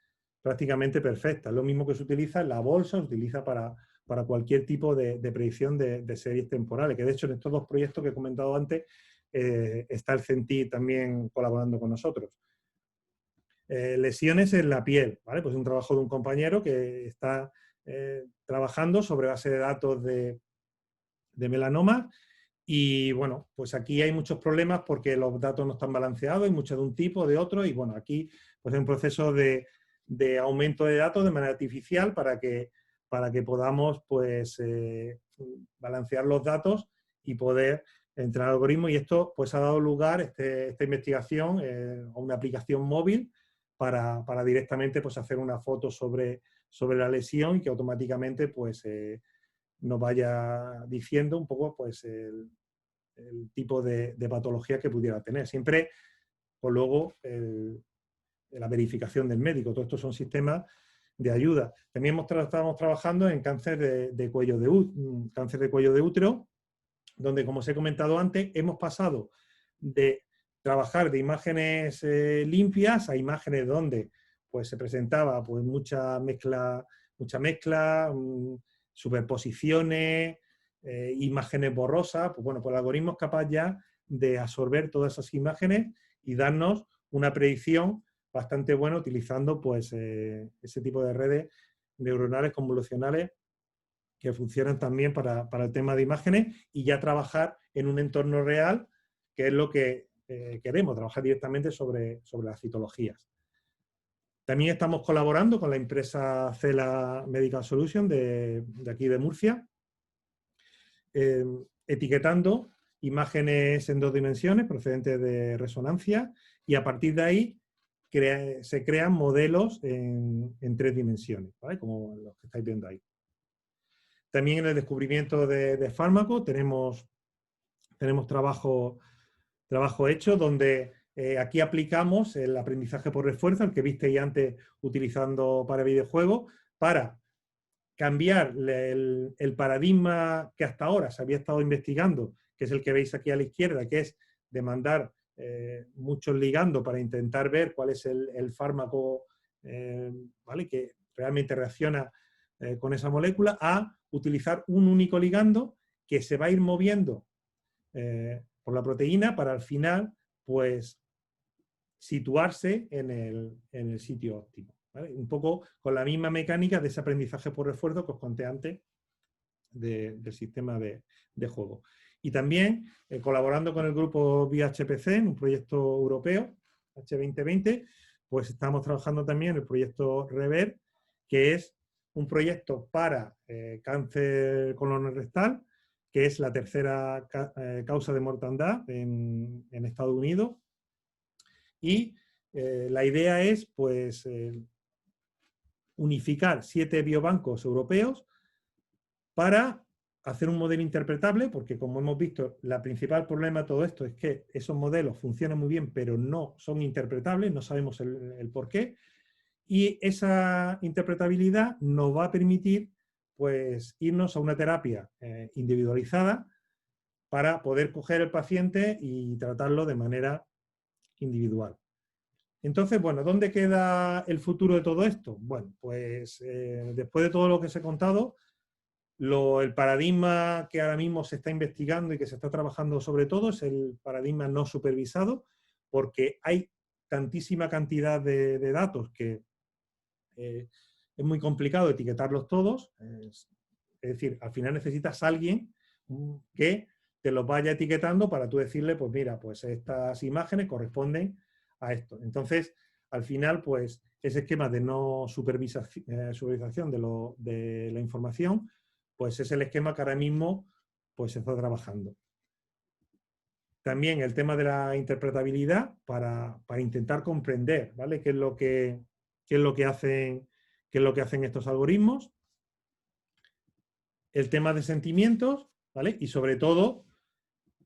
perfecta. Es lo mismo que se utiliza en la bolsa, se utiliza para cualquier tipo de predicción de series temporales, que de hecho en estos dos proyectos que he comentado antes está el CENTI también colaborando con nosotros. Lesiones en la piel, ¿vale? Pues un trabajo de un compañero que está trabajando sobre base de datos de melanoma y bueno, pues aquí hay muchos problemas porque los datos no están balanceados, hay muchos de un tipo, de otro y bueno, aquí pues hay un proceso de aumento de datos de manera artificial para que podamos pues balancear los datos y poder entrar al algoritmo y esto pues ha dado lugar, esta investigación, a una aplicación móvil para directamente pues hacer una foto sobre la lesión y que automáticamente pues nos vaya diciendo un poco pues el tipo de patología que pudiera tener. Siempre, pues luego, la verificación del médico. Todo esto son sistemas de ayuda. También estamos trabajando en cáncer de cuello de útero, donde, como os he comentado antes, hemos pasado de trabajar de imágenes limpias a imágenes donde pues, se presentaba pues, mucha mezcla, superposiciones, imágenes borrosas. Pues bueno, pues el algoritmo es capaz ya de absorber todas esas imágenes y darnos una predicción bastante buena utilizando pues, ese tipo de redes neuronales convolucionales que funcionan también para el tema de imágenes y ya trabajar en un entorno real, que es lo que queremos, trabajar directamente sobre las citologías. También estamos colaborando con la empresa Cela Medical Solution de aquí de Murcia, etiquetando imágenes en 2 dimensiones procedentes de resonancia y a partir de ahí se crean modelos en 3 dimensiones, ¿vale? Como los que estáis viendo ahí. También en el descubrimiento de fármacos tenemos trabajo hecho donde aquí aplicamos el aprendizaje por refuerzo, el que visteis antes utilizando para videojuegos, para cambiar el paradigma que hasta ahora se había estado investigando, que es el que veis aquí a la izquierda, que es de mandar muchos ligandos para intentar ver cuál es el fármaco ¿vale? que realmente reacciona con esa molécula, a utilizar un único ligando que se va a ir moviendo por la proteína para al final pues situarse en el sitio óptimo, ¿vale? Un poco con la misma mecánica de ese aprendizaje por refuerzo que os conté antes del sistema de juego. Y también colaborando con el grupo VHPC en un proyecto europeo, H2020, pues estamos trabajando también en el proyecto REVER, que es un proyecto para cáncer colorectal, que es la tercera causa de mortandad en Estados Unidos. Y la idea es, pues, unificar 7 biobancos europeos para hacer un modelo interpretable, porque como hemos visto, el principal problema de todo esto es que esos modelos funcionan muy bien, pero no son interpretables, no sabemos el por qué, y esa interpretabilidad nos va a permitir pues, irnos a una terapia individualizada para poder coger el paciente y tratarlo de manera individual. Entonces, bueno, ¿dónde queda el futuro de todo esto? Bueno, pues después de todo lo que os he contado, el paradigma que ahora mismo se está investigando y que se está trabajando sobre todo es el paradigma no supervisado, porque hay tantísima cantidad de datos que es muy complicado etiquetarlos todos. Es decir, al final necesitas a alguien que te los vaya etiquetando para tú decirle, pues mira, pues estas imágenes corresponden a esto. Entonces, al final, pues ese esquema de no supervisación de la información, pues es el esquema que ahora mismo pues, se está trabajando. También el tema de la interpretabilidad para intentar comprender, ¿vale? ¿Qué es lo que hacen estos algoritmos? El tema de sentimientos, ¿vale? Y sobre todo,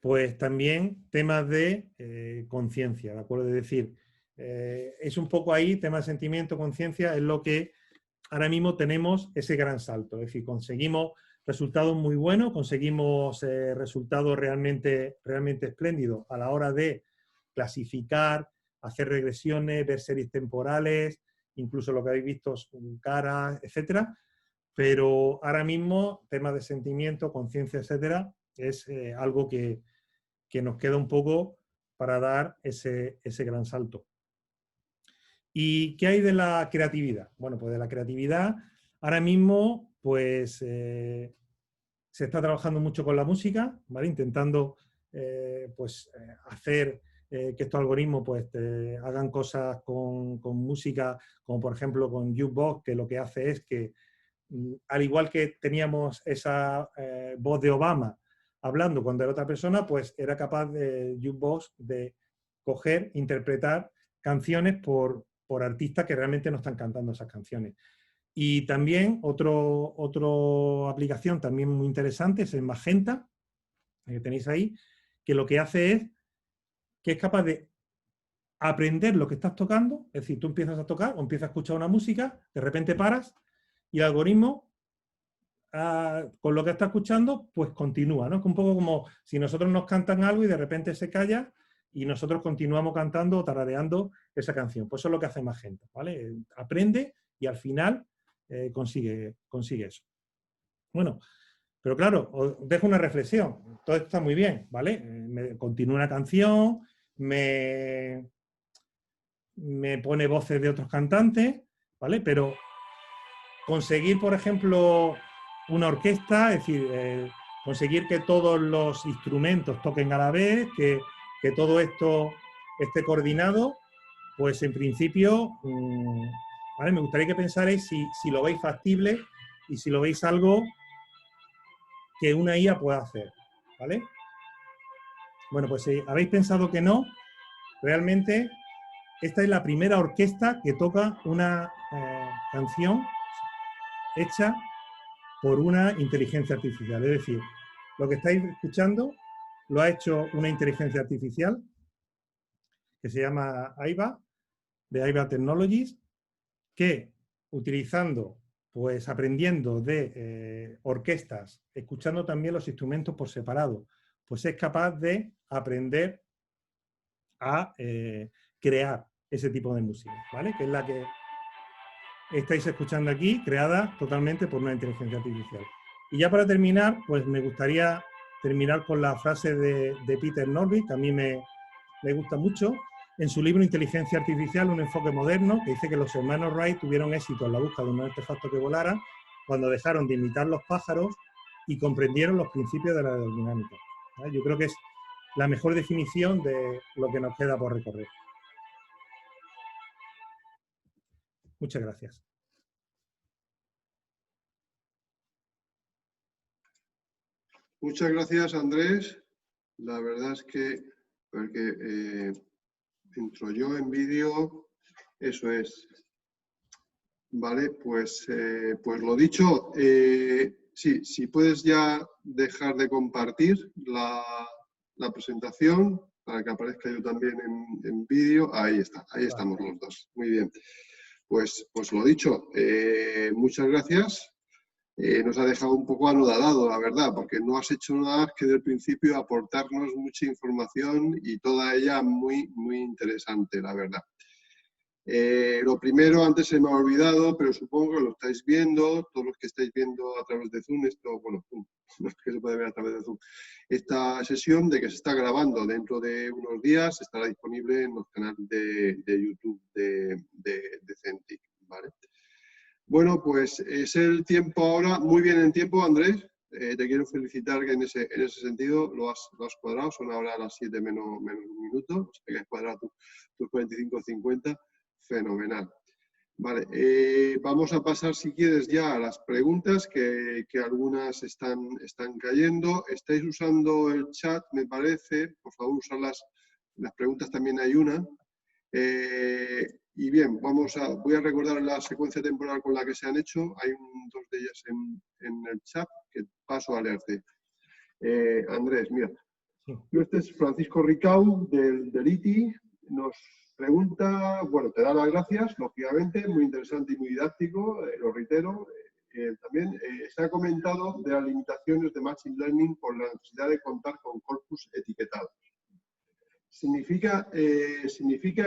pues también temas de conciencia, ¿de acuerdo? Es decir, es un poco ahí, tema de sentimiento, conciencia, es lo que ahora mismo tenemos ese gran salto. Es decir, conseguimos resultados muy buenos, conseguimos resultados realmente espléndidos a la hora de clasificar, hacer regresiones, ver series temporales, incluso lo que habéis visto, caras, etcétera. Pero ahora mismo, temas de sentimiento, conciencia, etcétera, es algo que nos queda un poco para dar ese gran salto. ¿Y qué hay de la creatividad? Bueno, pues de la creatividad, ahora mismo, pues se está trabajando mucho con la música, ¿vale? Intentando hacer que estos algoritmos pues, hagan cosas con música, como por ejemplo con Jukebox, que lo que hace es que, al igual que teníamos esa voz de Obama hablando cuando era otra persona, pues era capaz de Jukebox de coger, interpretar canciones por artistas que realmente no están cantando esas canciones. Y también otra aplicación también muy interesante es el Magenta, que tenéis ahí, que lo que hace es que es capaz de aprender lo que estás tocando, es decir, tú empiezas a tocar o empiezas a escuchar una música, de repente paras y el algoritmo con lo que está escuchando, pues continúa, ¿no? Es un poco como si nosotros nos cantan algo y de repente se calla y nosotros continuamos cantando o tarareando esa canción. Pues eso es lo que hace Magenta, ¿vale? Aprende y al final consigue eso. Bueno, pero claro, os dejo una reflexión. Todo esto está muy bien, ¿vale? Continúa una canción, me pone voces de otros cantantes, ¿vale? Pero conseguir, por ejemplo, una orquesta, es decir, conseguir que todos los instrumentos toquen a la vez, que todo esto esté coordinado, pues en principio, ¿vale? Me gustaría que pensarais si lo veis factible y si lo veis algo que una IA pueda hacer, ¿vale? Bueno, pues si habéis pensado que no, realmente esta es la primera orquesta que toca una canción hecha por una inteligencia artificial. Es decir, lo que estáis escuchando lo ha hecho una inteligencia artificial que se llama AIVA, de AIVA Technologies, que utilizando pues aprendiendo de orquestas, escuchando también los instrumentos por separado, pues es capaz de aprender a crear ese tipo de música, ¿vale? Que es la que estáis escuchando aquí, creada totalmente por una inteligencia artificial. Y ya para terminar, pues me gustaría terminar con la frase de Peter Norvig, que a mí me gusta mucho, en su libro Inteligencia Artificial, un enfoque moderno, que dice que los hermanos Wright tuvieron éxito en la búsqueda de un artefacto que volara cuando dejaron de imitar los pájaros y comprendieron los principios de la aerodinámica. ¿Vale? Yo creo que es la mejor definición de lo que nos queda por recorrer. Muchas gracias. Muchas gracias, Andrés. La verdad es que, porque entro yo en vídeo, eso es. Vale, pues lo dicho, sí, si puedes ya dejar de compartir la presentación para que aparezca yo también en vídeo. Ahí está, ahí estamos los dos. Muy bien. Pues lo dicho, muchas gracias. Nos ha dejado un poco anodadado, la verdad, porque no has hecho nada más que desde el principio aportarnos mucha información y toda ella muy, muy interesante, la verdad. Lo primero, antes se me ha olvidado, pero supongo que lo estáis viendo, todos los que estáis viendo a través de Zoom, esto, bueno, Zoom, no es que se puede ver a través de Zoom, esta sesión de que se está grabando dentro de unos días, estará disponible en los canales de YouTube de Centic, ¿vale? Bueno, pues es el tiempo ahora, muy bien en tiempo, Andrés. Te quiero felicitar que en ese sentido lo has cuadrado, son ahora las 7 menos un minuto, o sea que has cuadrado tus 45-50, fenomenal. Vale, vamos a pasar, si quieres, ya a las preguntas, que algunas están cayendo. Estáis usando el chat, me parece, por favor, usar las preguntas, también hay una. Y bien, voy a recordar la secuencia temporal con la que se han hecho. Hay dos de ellas en el chat que paso a leerte. Andrés, mira. Este es Francisco Ricau del ITI. Nos pregunta, bueno, te da las gracias, lógicamente, muy interesante y muy didáctico, lo reitero. También se ha comentado de las limitaciones de Machine Learning por la necesidad de contar con corpus etiquetados. ¿Significa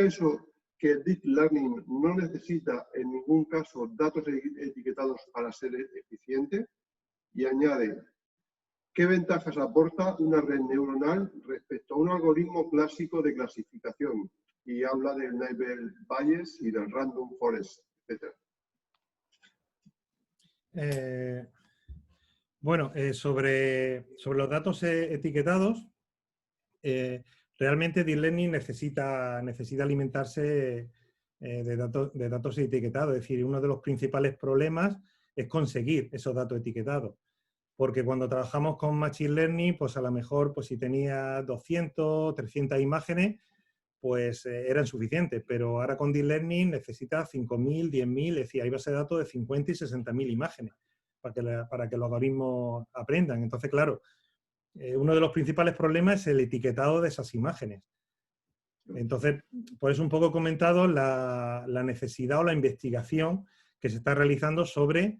eso que el Deep Learning no necesita en ningún caso datos etiquetados para ser eficiente? Y añade, ¿qué ventajas aporta una red neuronal respecto a un algoritmo clásico de clasificación? Y habla del Naive Bayes y del Random Forest, etc. Bueno, sobre los datos etiquetados, realmente Deep Learning necesita alimentarse de datos etiquetados. Es decir, uno de los principales problemas es conseguir esos datos etiquetados. Porque cuando trabajamos con Machine Learning, pues a lo mejor, pues si tenía 200, 300 imágenes, pues eran suficientes. Pero ahora con Deep Learning necesita 5.000, 10.000, es decir, hay bases de datos de 50 y 60.000 imágenes para que los algoritmos aprendan. Entonces, claro, uno de los principales problemas es el etiquetado de esas imágenes. Entonces, por eso un poco he comentado la necesidad o la investigación que se está realizando sobre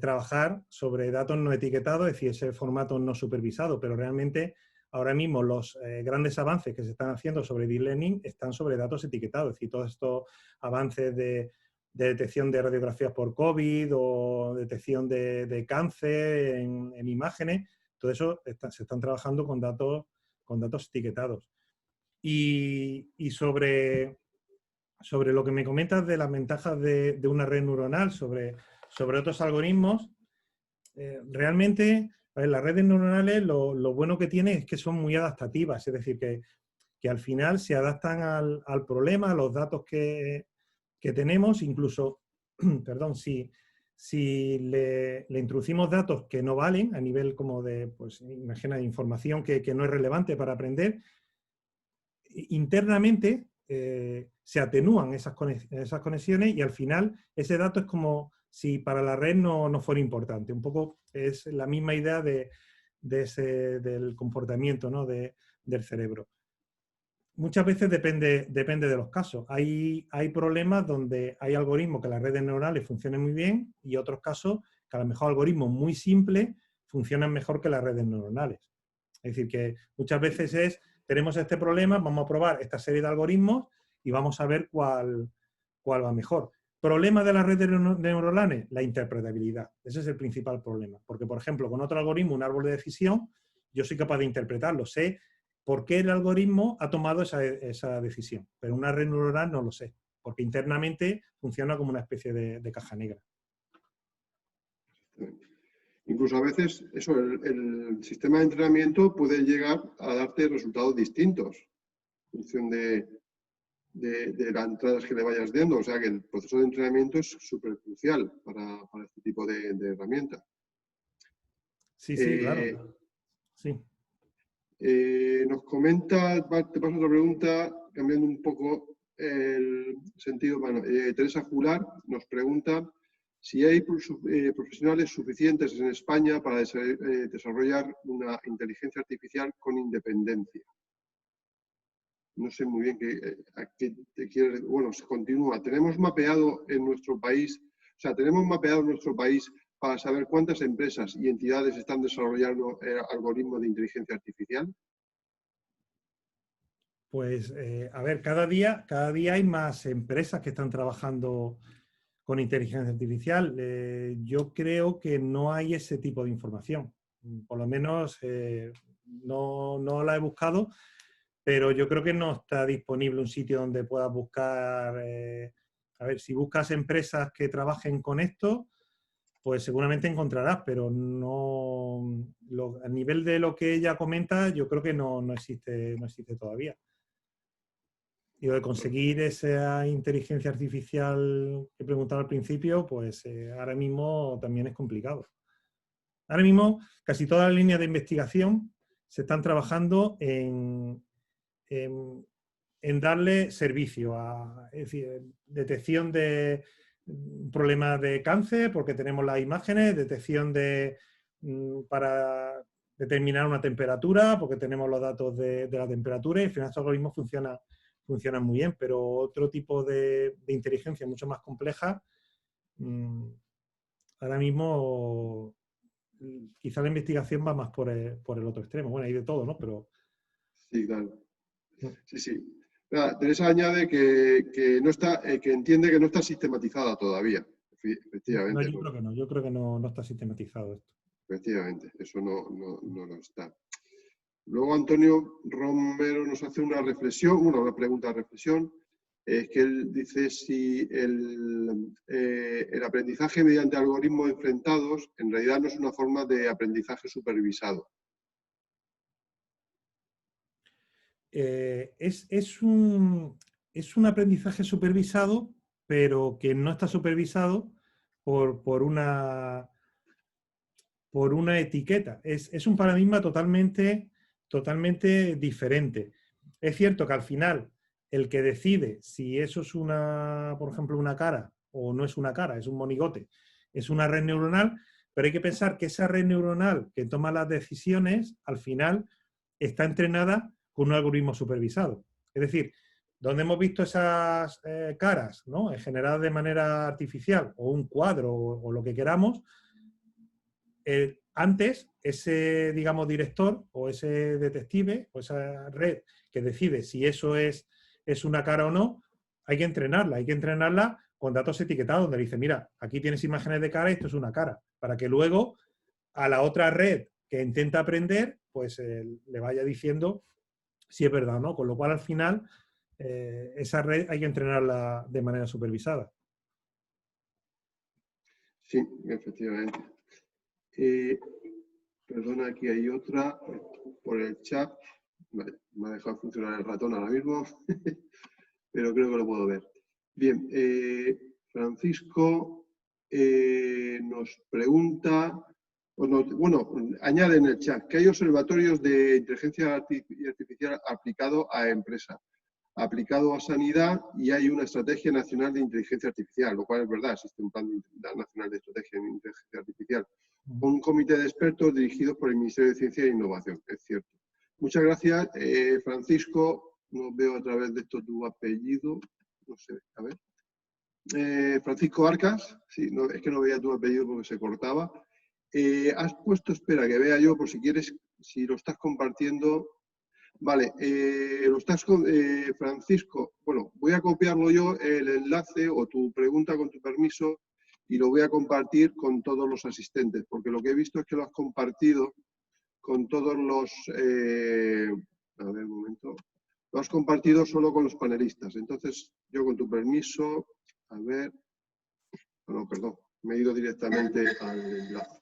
trabajar sobre datos no etiquetados, es decir, ese formato no supervisado, pero realmente ahora mismo los grandes avances que se están haciendo sobre Deep Learning están sobre datos etiquetados, es decir, todos estos avances de detección de radiografías por COVID o detección de cáncer en imágenes, todo eso se están trabajando con datos etiquetados. Y sobre lo que me comentas de las ventajas de una red neuronal sobre otros algoritmos, realmente, a ver, las redes neuronales lo bueno que tienen es que son muy adaptativas, es decir, que al final se adaptan al problema, a los datos que tenemos, incluso, perdón, si le introducimos datos que no valen a nivel como de, pues imagina, información que no es relevante para aprender, internamente se atenúan esas conexiones y al final ese dato es como si para la red no fuera importante. Un poco es la misma idea del comportamiento, ¿no? del cerebro. muchas veces depende de los casos. Hay problemas donde hay algoritmos que las redes neuronales funcionan muy bien y otros casos que a lo mejor algoritmos muy simples funcionan mejor que las redes neuronales. Es decir, que muchas veces tenemos este problema, vamos a probar esta serie de algoritmos y vamos a ver cuál va mejor. ¿Problema de las redes neuronales? La interpretabilidad. Ese es el principal problema. Porque, por ejemplo, con otro algoritmo, un árbol de decisión, yo soy capaz de interpretarlo, sé por qué el algoritmo ha tomado esa decisión. Pero una red neuronal no lo sé, porque internamente funciona como una especie de caja negra. Incluso a veces el sistema de entrenamiento puede llegar a darte resultados distintos en función de las entradas que le vayas dando. O sea que el proceso de entrenamiento es súper crucial para este tipo de herramientas. Sí, claro. Sí. Nos comenta, te paso otra pregunta, cambiando un poco el sentido. Bueno, Teresa Jular nos pregunta si hay profesionales suficientes en España para desarrollar una inteligencia artificial con independencia. No sé muy bien a qué te quieres... Bueno, se continúa. Tenemos mapeado en nuestro país para saber cuántas empresas y entidades están desarrollando algoritmos de inteligencia artificial. Pues, a ver, cada día hay más empresas que están trabajando con inteligencia artificial. Yo creo que no hay ese tipo de información. Por lo menos no la he buscado, pero yo creo que no está disponible un sitio donde puedas buscar... a ver, si buscas empresas que trabajen con esto, pues seguramente encontrarás, pero no... a nivel de lo que ella comenta, yo creo que no existe todavía. Y lo de conseguir esa inteligencia artificial que preguntaba al principio, pues ahora mismo también es complicado. Ahora mismo casi todas las líneas de investigación se están trabajando en darle servicio es decir, detección de problemas de cáncer, porque tenemos las imágenes, detección para determinar una temperatura, porque tenemos los datos de la temperatura, y al final estos algoritmos funcionan muy bien, pero otro tipo de inteligencia mucho más compleja, ahora mismo quizá la investigación va más por el otro extremo. Bueno, hay de todo, ¿no? Pero... Sí, claro. Sí. Teresa añade que no está, que entiende que no está sistematizada todavía. Efectivamente. No, yo creo que no. Yo creo que no está sistematizado esto. Efectivamente, eso no lo está. Luego Antonio Romero nos hace una reflexión, una pregunta de reflexión, que él dice si el aprendizaje mediante algoritmos enfrentados en realidad no es una forma de aprendizaje supervisado. Es un aprendizaje supervisado, pero que no está supervisado por una etiqueta. Es un paradigma totalmente diferente. Es cierto que al final el que decide si eso es por ejemplo, una cara o no es una cara, es un monigote, es una red neuronal, pero hay que pensar que esa red neuronal que toma las decisiones, al final está entrenada con un algoritmo supervisado. Es decir, donde hemos visto esas caras, ¿no?, generadas de manera artificial, o un cuadro o lo que queramos, antes ese, digamos, director o ese detective o esa red que decide si eso es una cara o no, hay que entrenarla con datos etiquetados, donde dice, mira, aquí tienes imágenes de cara y esto es una cara, para que luego a la otra red que intenta aprender, pues le vaya diciendo si es verdad o no, con lo cual al final esa red hay que entrenarla de manera supervisada. Sí, efectivamente. Perdona, aquí hay otra por el chat. Vale, me ha dejado funcionar el ratón ahora mismo, pero creo que lo puedo ver. Bien, Francisco nos pregunta, bueno, añade en el chat que hay observatorios de inteligencia artificial aplicado a empresa, aplicado a sanidad, y hay una estrategia nacional de inteligencia artificial, lo cual es verdad, existe un plan nacional de estrategia en inteligencia artificial, con un comité de expertos dirigidos por el Ministerio de Ciencia e Innovación, es cierto. Muchas gracias, Francisco. No veo a través de esto tu apellido. No sé, a ver. Francisco Arcas. Sí, no, es que no veía tu apellido porque se cortaba. Has puesto, espera, que vea yo, por si quieres, si lo estás compartiendo. Vale, Francisco, bueno, voy a copiarlo yo, el enlace o tu pregunta con tu permiso, y lo voy a compartir con todos los asistentes, porque lo que he visto es que lo has compartido con todos los... a ver, un momento. Lo has compartido solo con los panelistas. Entonces, yo con tu permiso, a ver... No, perdón, me he ido directamente al enlace.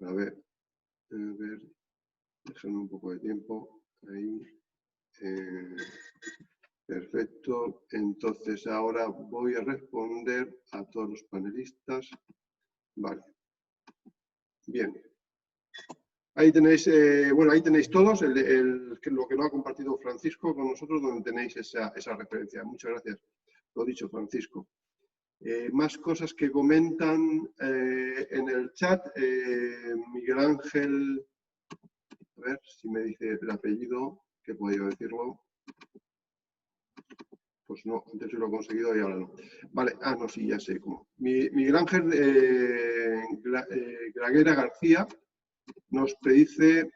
A ver, déjenme un poco de tiempo. Ahí. Perfecto. Entonces, ahora voy a responder a todos los panelistas. Vale. Bien. Ahí tenéis, bueno, ahí tenéis todos, lo que no ha compartido Francisco con nosotros, donde tenéis esa referencia. Muchas gracias. Lo dicho, Francisco. Más cosas que comentan en el chat. Miguel Ángel, a ver si me dice el apellido, que puedo decirlo. Pues no, antes lo he conseguido y ahora no. Vale, no, sí, ya sé cómo. Miguel Ángel Graguera García nos dice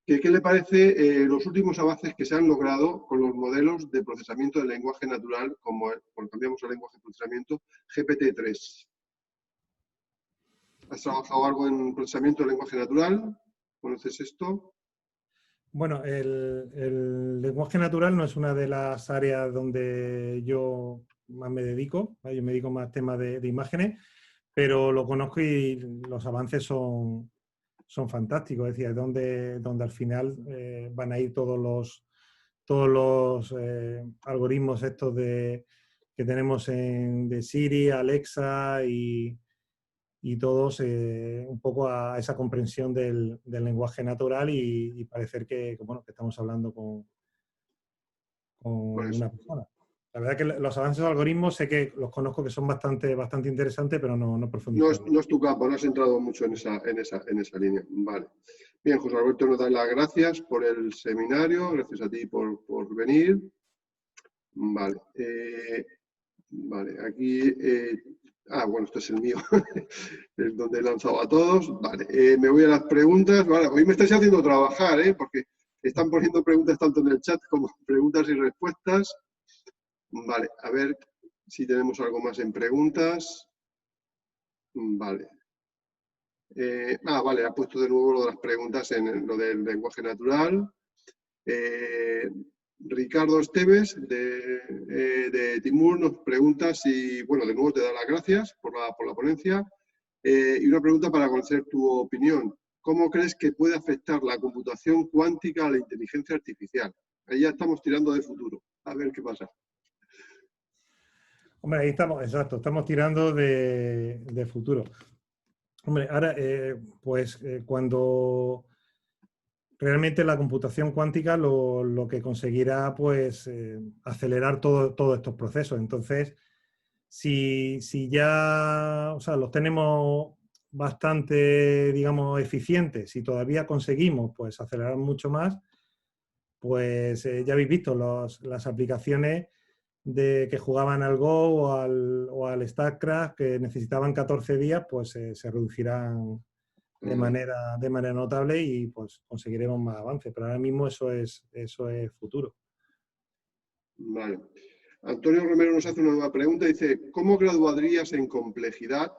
que qué le parece los últimos avances que se han logrado con los modelos de procesamiento del lenguaje natural, como cuando cambiamos el lenguaje de procesamiento, GPT-3. ¿Has trabajado algo en procesamiento del lenguaje natural? ¿Conoces esto? Bueno, el lenguaje natural no es una de las áreas donde yo más me dedico. Yo me dedico más a temas de imágenes, pero lo conozco y los avances son fantásticos. Es decir, donde al final van a ir todos los algoritmos estos que tenemos de Siri, Alexa y todos un poco a esa comprensión del lenguaje natural y parecer que estamos hablando con una persona. La verdad que los avances de algoritmos sé que los conozco, que son bastante interesantes, pero no profundizo. No es tu campo, no has entrado mucho en esa línea. Vale. Bien, José Alberto nos da las gracias por el seminario, gracias a ti por venir. Vale. Vale, aquí... bueno, este es el mío, es donde he lanzado a todos. Vale, me voy a las preguntas. Vale, hoy me estáis haciendo trabajar, porque están poniendo preguntas tanto en el chat como preguntas y respuestas. Vale, a ver si tenemos algo más en preguntas. Vale. Vale, ha puesto de nuevo lo de las preguntas en lo del lenguaje natural. Ricardo Esteves, de Timur, nos pregunta si, bueno, de nuevo te da las gracias por la ponencia, y una pregunta para conocer tu opinión. ¿Cómo crees que puede afectar la computación cuántica a la inteligencia artificial? Ahí ya estamos tirando de futuro. A ver qué pasa. Hombre, ahí estamos, exacto, estamos tirando de futuro. Hombre, ahora, cuando realmente la computación cuántica lo que conseguirá, pues, acelerar todos estos procesos. Entonces, si ya, o sea, los tenemos bastante, digamos, eficientes, si todavía conseguimos, pues, acelerar mucho más, pues ya habéis visto las aplicaciones que jugaban al Go o al StarCraft, que necesitaban 14 días, pues se reducirán de manera notable y pues conseguiremos más avance. Pero ahora mismo eso es futuro. Vale. Antonio Romero nos hace una nueva pregunta. Dice, ¿cómo graduarías en complejidad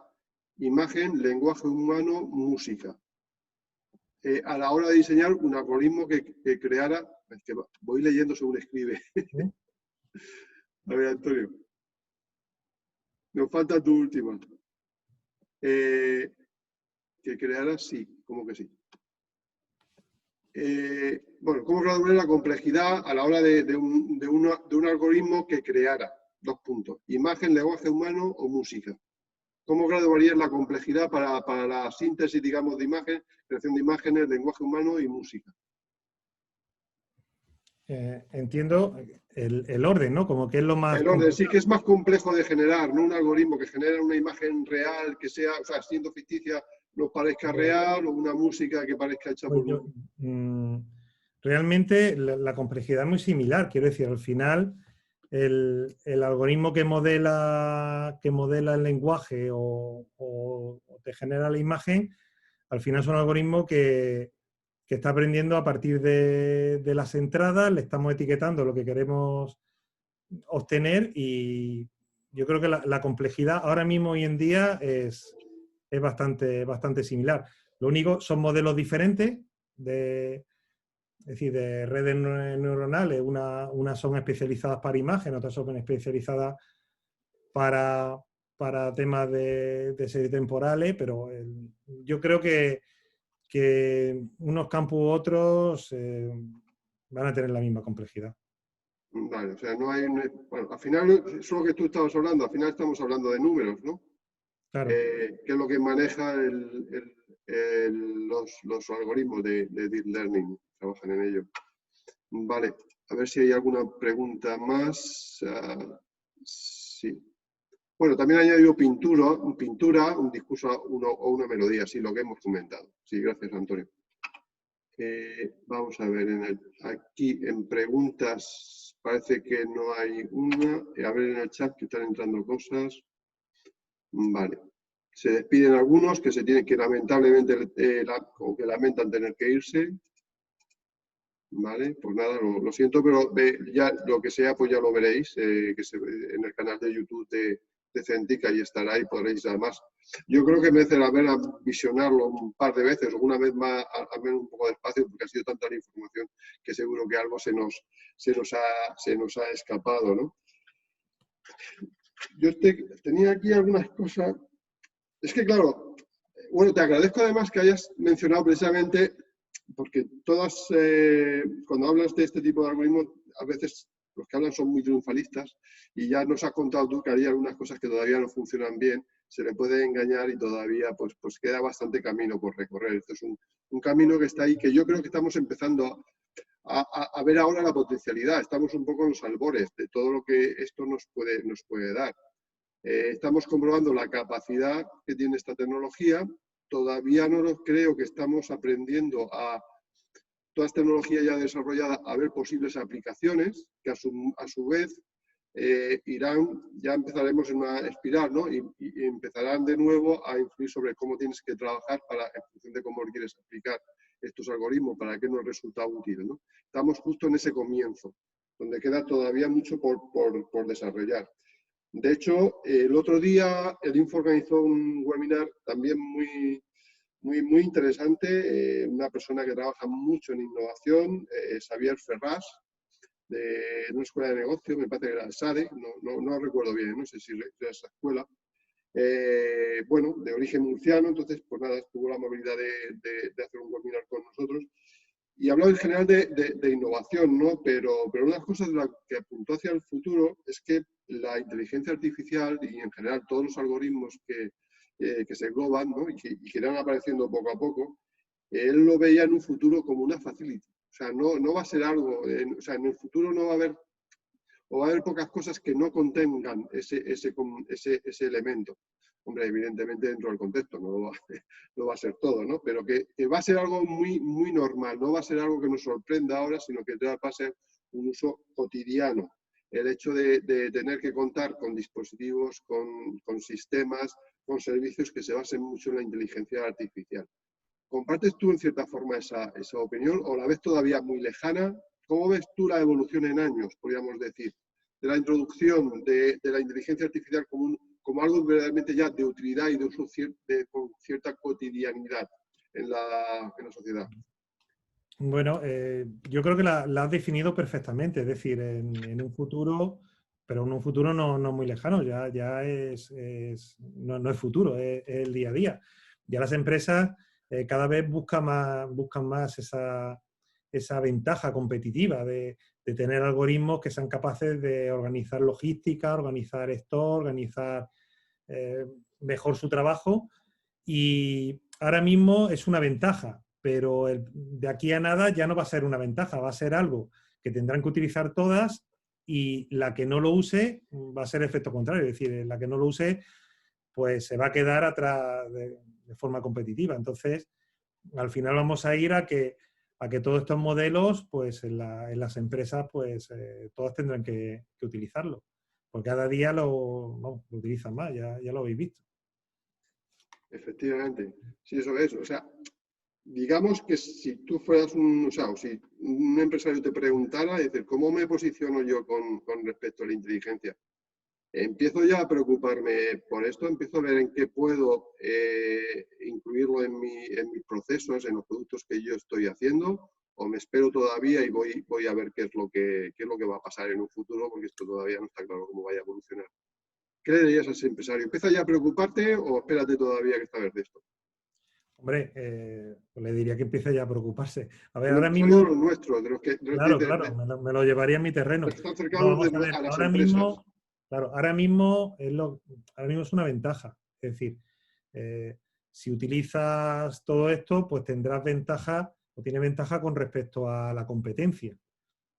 imagen, lenguaje humano, música? A la hora de diseñar un algoritmo que creara... Es que voy leyendo según escribe. ¿Sí? A ver, Antonio. Nos falta tu última. Que creara, sí, ¿cómo que sí? Bueno, ¿cómo graduar la complejidad a la hora de un algoritmo que creara? 2 puntos. Imagen, lenguaje humano o música. ¿Cómo graduarías la complejidad para la síntesis, digamos, de imagen, creación de imágenes, lenguaje humano y música? Entiendo el orden, ¿no? Como que es lo más... El orden, sí que es más complejo de generar, no un algoritmo que genera una imagen real que sea, o sea, siendo ficticia, nos parezca real, o una música que parezca hecha por... realmente la complejidad es muy similar. Quiero decir, al final, el algoritmo que modela el lenguaje o te genera la imagen, al final es un algoritmo que está aprendiendo a partir de las entradas, le estamos etiquetando lo que queremos obtener y yo creo que la complejidad ahora mismo, hoy en día, es bastante similar. Lo único, son modelos diferentes, es decir, de redes neuronales. Unas son especializadas para imagen, otras son especializadas para temas de series temporales, pero yo creo que unos campos u otros van a tener la misma complejidad. Vale, o sea, no hay... Bueno, al final, eso es lo que tú estabas hablando, al final estamos hablando de números, ¿no? Claro. Que es lo que maneja los algoritmos de Deep Learning, trabajan en ello. Vale, a ver si hay alguna pregunta más. Sí. Bueno, también ha añadido pintura, un discurso o una melodía, sí, lo que hemos comentado. Sí, gracias, Antonio. Vamos a ver, aquí en preguntas parece que no hay una. A ver en el chat que están entrando cosas. Vale. Se despiden algunos que se tienen que lamentablemente o que lamentan tener que irse. Vale, pues nada, lo siento, pero ya lo que sea, pues ya lo veréis, en el canal de YouTube de Centic, ahí estará y podréis además. Yo creo que merece la pena visionarlo un par de veces, o una vez más, al menos un poco despacio, porque ha sido tanta la información que seguro que algo se nos ha escapado, ¿no? Yo tenía aquí algunas cosas. Es que, claro, bueno, te agradezco además que hayas mencionado precisamente, porque todas, cuando hablas de este tipo de algoritmos, a veces los que hablan son muy triunfalistas y ya nos has contado tú que hay algunas cosas que todavía no funcionan bien, se le puede engañar y todavía pues queda bastante camino por recorrer. Esto es un camino que está ahí, que yo creo que estamos empezando a ver ahora la potencialidad. Estamos un poco en los albores de todo lo que esto nos puede dar. Estamos comprobando la capacidad que tiene esta tecnología. Todavía no creo que estamos aprendiendo a toda esta tecnología ya desarrollada a ver posibles aplicaciones que a su vez ya empezaremos en una espiral, ¿no? Y empezarán de nuevo a influir sobre cómo tienes que trabajar en función de cómo quieres aplicar estos algoritmos, para qué nos resulta útil, ¿no? Estamos justo en ese comienzo, donde queda todavía mucho por desarrollar. De hecho, el otro día el Info organizó un webinar también muy interesante, una persona que trabaja mucho en innovación, Xavier Ferraz, de una escuela de negocios, me parece que era el SADE, no recuerdo bien, no sé si era esa escuela, bueno, de origen murciano. Entonces, pues nada, tuvo la amabilidad de hacer un webinar con nosotros y hablaba en general de innovación, ¿no? Pero una de las cosas que apuntó hacia el futuro es que la inteligencia artificial y en general todos los algoritmos que se engloban, ¿no? y que irán apareciendo poco a poco, él lo veía en un futuro como una facility. O sea, no va a ser algo, o sea, en el futuro no va a haber, o va a haber pocas cosas que no contengan ese elemento. Hombre, evidentemente dentro del contexto no va a ser todo, ¿no? Pero que va a ser algo muy normal, no va a ser algo que nos sorprenda ahora, sino que va a ser un uso cotidiano. El hecho de tener que contar con dispositivos, con sistemas, con servicios que se basen mucho en la inteligencia artificial. ¿Compartes tú en cierta forma esa opinión o la ves todavía muy lejana? ¿Cómo ves tú la evolución en años, podríamos decir, de la introducción de la inteligencia artificial como algo verdaderamente ya de utilidad y de uso con cierta cotidianidad en la sociedad? Bueno, yo creo que la has definido perfectamente, es decir, en un futuro, pero en un futuro no muy lejano, ya no es futuro, es el día a día. Ya las empresas cada vez buscan más esa ventaja competitiva de tener algoritmos que sean capaces de organizar logística, organizar stock, organizar mejor su trabajo, y ahora mismo es una ventaja, pero de aquí a nada ya no va a ser una ventaja, va a ser algo que tendrán que utilizar todas, y la que no lo use va a ser el efecto contrario, es decir, la que no lo use pues se va a quedar atrás de forma competitiva. Entonces, al final vamos a ir a que a que todos estos modelos, pues en las empresas, pues todas tendrán que utilizarlo. Porque cada día lo utilizan más, ya lo habéis visto. Efectivamente, sí, eso es. O sea, digamos que si tú fueras o si un empresario te preguntara, decir, ¿cómo me posiciono yo con respecto a la inteligencia? Empiezo ya a preocuparme por esto, empiezo a ver en qué puedo incluirlo en mis procesos, en los productos que yo estoy haciendo, o me espero todavía y voy a ver qué es lo que va a pasar en un futuro, porque esto todavía no está claro cómo vaya a evolucionar. ¿Qué le dirías a ese empresario? ¿Empieza ya a preocuparte o espérate todavía que sabes de esto? Hombre, pues le diría que empiece ya a preocuparse. A ver, Un ahora empresario mismo... de los nuestros, de los que Claro, me lo llevaría en mi terreno. están No, cercanos vamos a ver, a las ahora empresas. mismo, claro, ahora mismo es una ventaja. Es decir, si utilizas todo esto, pues tendrás ventaja o tiene ventaja con respecto a la competencia.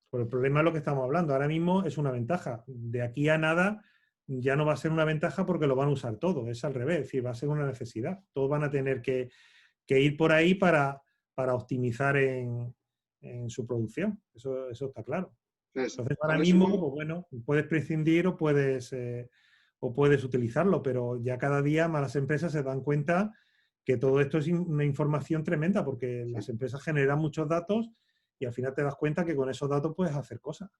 Por el problema es lo que estamos hablando. Ahora mismo es una ventaja. De aquí a nada ya no va a ser una ventaja porque lo van a usar todo. Es al revés, es decir, va a ser una necesidad. Todos van a tener que ir por ahí para optimizar en su producción. Eso está claro. Entonces, Entonces, ahora ahora mismo, mismo, pues bueno, puedes prescindir o puedes utilizarlo, pero ya cada día más las empresas se dan cuenta que todo esto es una información tremenda porque sí. las empresas generan muchos datos y al final te das cuenta que con esos datos puedes hacer cosas.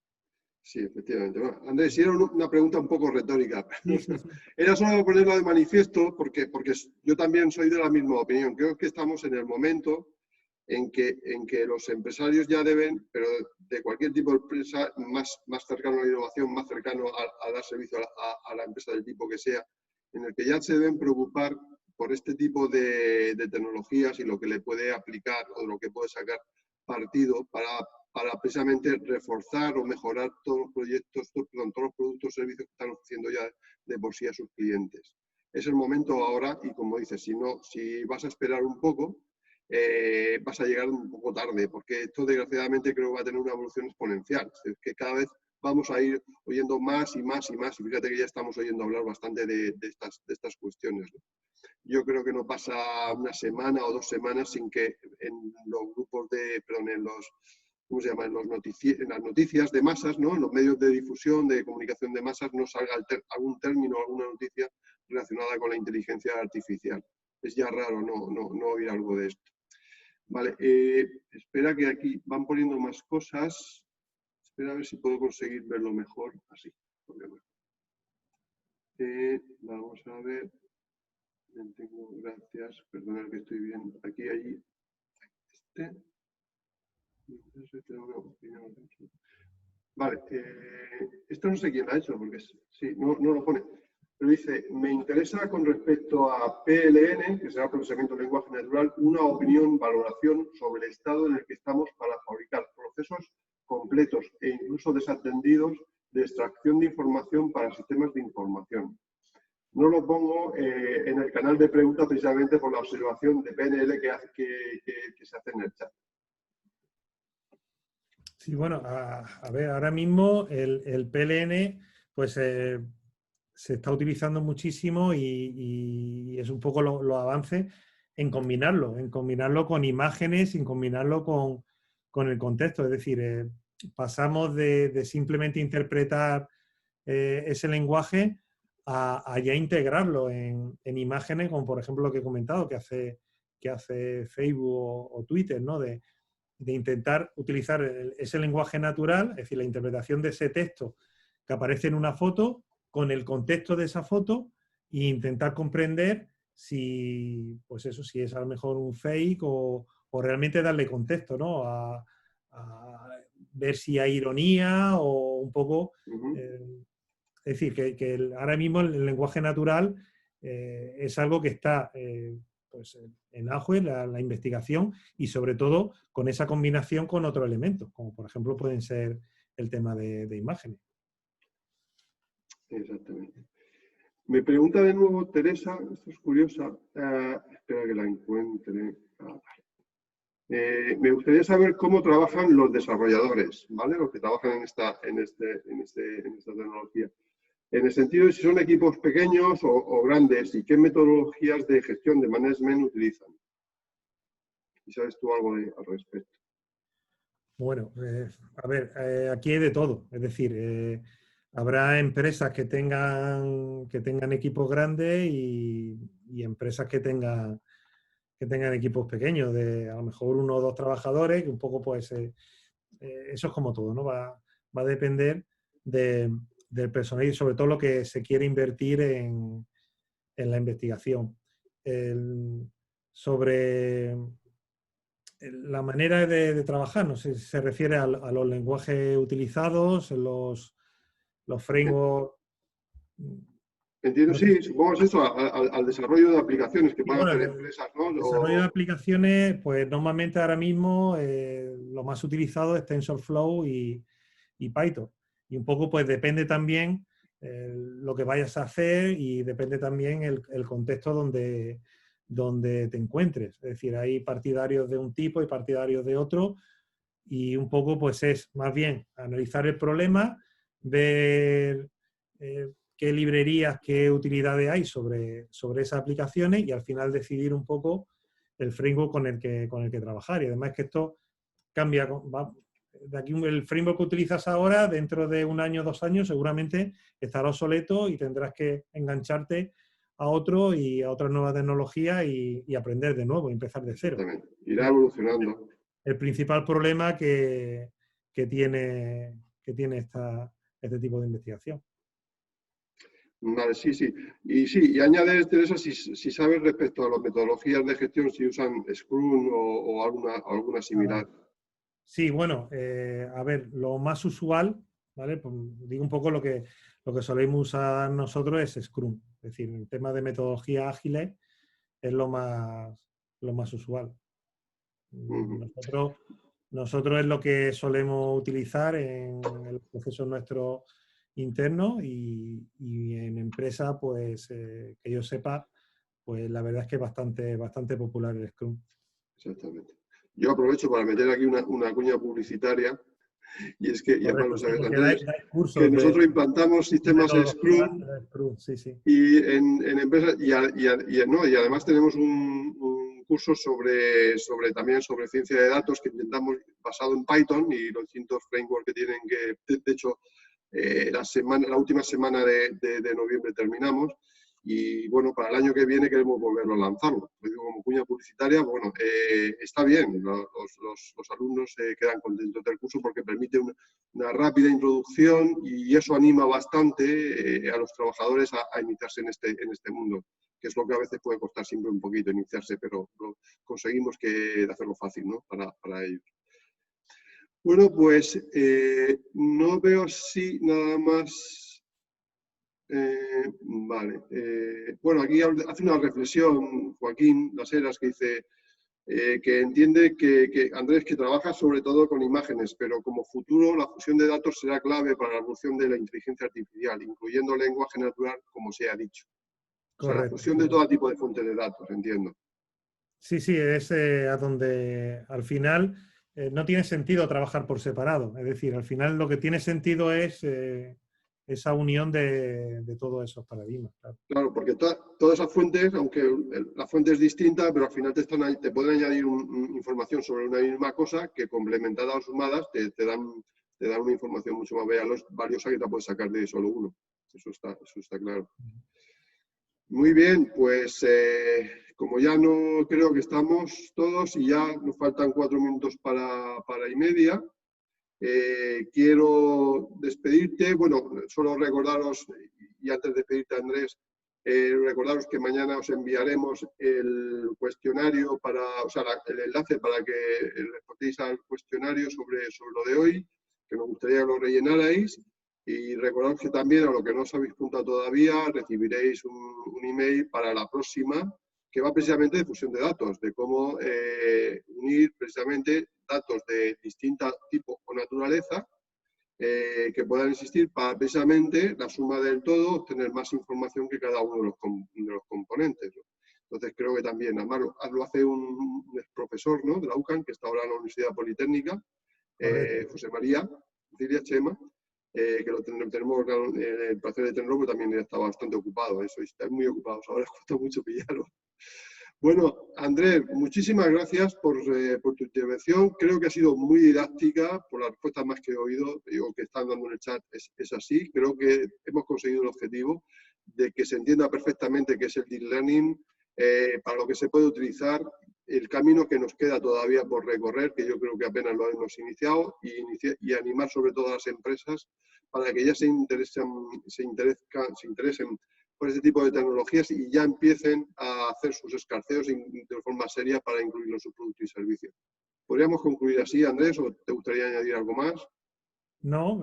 Sí, efectivamente. Bueno, Andrés, era una pregunta un poco retórica. Sí, sí, sí. Era solo ponerlo de manifiesto porque yo también soy de la misma opinión. Creo que estamos en el momento en que los empresarios ya deben, pero de cualquier tipo de empresa, más cercano a la innovación, más cercano a dar servicio a la empresa del tipo que sea, en el que ya se deben preocupar por este tipo de tecnologías y lo que le puede aplicar o lo que puede sacar partido para precisamente reforzar o mejorar todos los proyectos, todos los productos o servicios que están ofreciendo ya de por sí a sus clientes. Es el momento ahora y como dices, si vas a esperar un poco, vas a llegar un poco tarde, porque esto desgraciadamente creo que va a tener una evolución exponencial. Es que cada vez vamos a ir oyendo más y más y más, y fíjate que ya estamos oyendo hablar bastante de estas cuestiones, ¿no? Yo creo que no pasa una semana o 2 semanas sin que en los grupos en los, ¿cómo se llama? En las noticias de masas, ¿no? En los medios de difusión, de comunicación de masas, no salga algún término, alguna noticia relacionada con la inteligencia artificial. Es ya raro no oír algo de esto. Vale, espera que aquí van poniendo más cosas. Espera a ver si puedo conseguir verlo mejor. Así. Vamos a ver. Gracias. Perdonad que estoy viendo. Aquí, allí. Vale. Esto no sé quién lo ha hecho, porque sí, no lo pone. Pero dice, me interesa con respecto a PLN, que será procesamiento de lenguaje natural, una opinión, valoración sobre el estado en el que estamos para fabricar procesos completos e incluso desatendidos de extracción de información para sistemas de información. No lo pongo en el canal de preguntas precisamente por la observación de PNL que se hace en el chat. Sí, bueno, a ver, ahora mismo el PLN, pues se está utilizando muchísimo y es un poco los avances en combinarlo con imágenes, en combinarlo con el contexto. Es decir, pasamos de simplemente interpretar ese lenguaje a ya integrarlo en imágenes, como por ejemplo lo que he comentado, que hace Facebook o Twitter, ¿no? De intentar utilizar ese lenguaje natural, es decir, la interpretación de ese texto que aparece en una foto con el contexto de esa foto e intentar comprender si, pues eso, si es a lo mejor un fake o realmente darle contexto, ¿no? A ver si hay ironía o un poco... es decir, que ahora mismo el lenguaje natural es algo que está pues, en auge, la investigación y sobre todo con esa combinación con otros elementos, como por ejemplo pueden ser el tema de imágenes. Exactamente. Me pregunta de nuevo Teresa, esto es curiosa, espera que la encuentre. Me gustaría saber cómo trabajan los desarrolladores, ¿vale? Los que trabajan en esta tecnología. En el sentido de si son equipos pequeños o grandes y qué metodologías de gestión de management utilizan. ¿Y sabes tú algo al respecto? Bueno, a ver, aquí hay de todo. Es decir, habrá empresas que tengan equipos grandes y empresas que tengan equipos pequeños, de a lo mejor uno o dos trabajadores, que un poco pues eso es como todo, ¿no? Va a depender del personal y sobre todo lo que se quiere invertir en la investigación. Sobre la manera de trabajar, no sé si se refiere a los lenguajes utilizados, los frameworks. Entiendo, No sé sí, supongo es eso, al desarrollo de aplicaciones que si, puedan bueno, hacer el empresas, ¿no? desarrollo de aplicaciones, pues normalmente ahora mismo lo más utilizado es TensorFlow y Python. Y un poco pues depende también lo que vayas a hacer y depende también el contexto donde te encuentres. Es decir, hay partidarios de un tipo y partidarios de otro y un poco pues es más bien analizar el problema, ver qué librerías, qué utilidades hay sobre esas aplicaciones y al final decidir un poco el framework con el que trabajar. Y además que esto cambia, de aquí el framework que utilizas ahora, dentro de un año, 2 años, seguramente estará obsoleto y tendrás que engancharte a otro y a otra nueva tecnología y aprender de nuevo, empezar de cero. Exactamente, irá evolucionando. El principal problema que tiene este tipo de investigación. Vale, sí, sí. Y sí, y añades, Teresa, si sabes respecto a las metodologías de gestión, si usan Scrum o alguna similar. Sí, bueno, a ver, lo más usual, ¿vale? Pues digo un poco lo que solemos usar nosotros es Scrum. Es decir, el tema de metodología ágiles es lo más usual. Nosotros es lo que solemos utilizar en el proceso nuestro interno y en empresa, pues que yo sepa, pues la verdad es que es bastante popular el Scrum. Exactamente. Yo aprovecho para meter aquí una cuña publicitaria, y es que, y además Correcto, lo sí, sabes, porque Andrés, dais que cursos nosotros implantamos de sistemas metodología Scrum Scrum, sí, sí. y en empresas, no, y además tenemos un curso también sobre ciencia de datos que intentamos, basado en Python y los distintos frameworks que tienen que, de hecho, la última semana de noviembre terminamos. Y bueno, para el año que viene queremos volverlo a lanzarlo. Lo digo como cuña publicitaria, bueno, está bien, los alumnos se quedan contentos del curso porque permite una rápida introducción y eso anima bastante a los trabajadores a iniciarse en este mundo, que es lo que a veces puede costar siempre un poquito iniciarse, pero conseguimos hacerlo fácil, ¿no? para ellos. Bueno, pues no veo así nada más. Vale. Bueno, aquí hace una reflexión Joaquín Las Heras que dice que entiende que Andrés, que trabaja sobre todo con imágenes, pero como futuro la fusión de datos será clave para la evolución de la inteligencia artificial, incluyendo lenguaje natural, como se ha dicho. O sea, la Correcto. fusión de todo tipo de fuentes de datos, entiendo. Sí, sí, es a donde al final no tiene sentido trabajar por separado. Es decir, al final lo que tiene sentido es esa unión de todos esos paradigmas. Claro. Claro, porque todas esas fuentes, aunque la fuente es distinta, pero al final te pueden añadir información sobre una misma cosa que complementada o sumadas te dan una información mucho más valiosa que te puedes sacar de solo uno. Eso está claro. Muy bien, pues como ya no creo que estamos todos y ya nos faltan 4 minutos para 1:30, quiero despedirte. Bueno, solo recordaros, y antes de despedirte, Andrés, recordaros que mañana os enviaremos el cuestionario, el enlace para que respondéis al cuestionario sobre lo de hoy, que nos gustaría que lo rellenarais. Y recordaros que también, a lo que no os habéis apuntado todavía, recibiréis un email para la próxima, que va precisamente de fusión de datos, de cómo unir precisamente datos de distinto tipo o naturaleza que puedan existir para precisamente la suma del todo obtener más información que cada uno de los componentes, ¿no? Entonces creo que también, además lo hace un profesor, ¿no?, de la UCAM, que está ahora en la Universidad Politécnica, José María Cilia Chema, que tenemos el placer de tenerlo, pero también está bastante ocupado, eso, está muy ocupado, ahora cuesta mucho pillarlo. Bueno, Andrés, muchísimas gracias por tu intervención. Creo que ha sido muy didáctica, por las respuestas más que he oído, digo, que están dando en el chat, es así. Creo que hemos conseguido el objetivo de que se entienda perfectamente qué es el deep learning, para lo que se puede utilizar, el camino que nos queda todavía por recorrer, que yo creo que apenas lo hemos iniciado, y animar sobre todo a las empresas para que ya se interesen por este tipo de tecnologías y ya empiecen a hacer sus escarceos de forma seria para incluirlo en su producto y servicio. ¿Podríamos concluir así, Andrés, o te gustaría añadir algo más? No,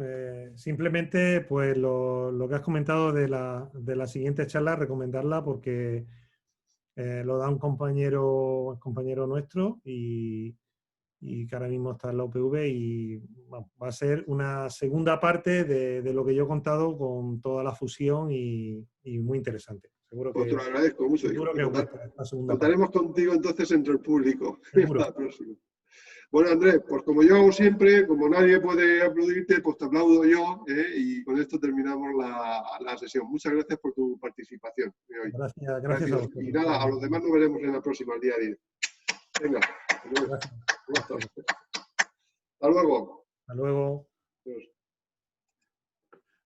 simplemente pues lo que has comentado de la siguiente charla, recomendarla porque lo da un compañero nuestro y que ahora mismo está en la UPV y bueno, va a ser una segunda parte de lo que yo he contado con toda la fusión y muy interesante. Pues te lo agradezco mucho. Seguro que os gusta esta segunda parte. Contaremos contigo entonces entre el público. Seguro. La próxima. Bueno, Andrés, pues como yo hago siempre, como nadie puede aplaudirte, pues te aplaudo yo, y con esto terminamos la sesión. Muchas gracias por tu participación. Gracias a vosotros. Y nada, a los demás nos veremos en la próxima, el día 10. Venga, hasta luego. Gracias. Hasta luego. Hasta luego. Adiós.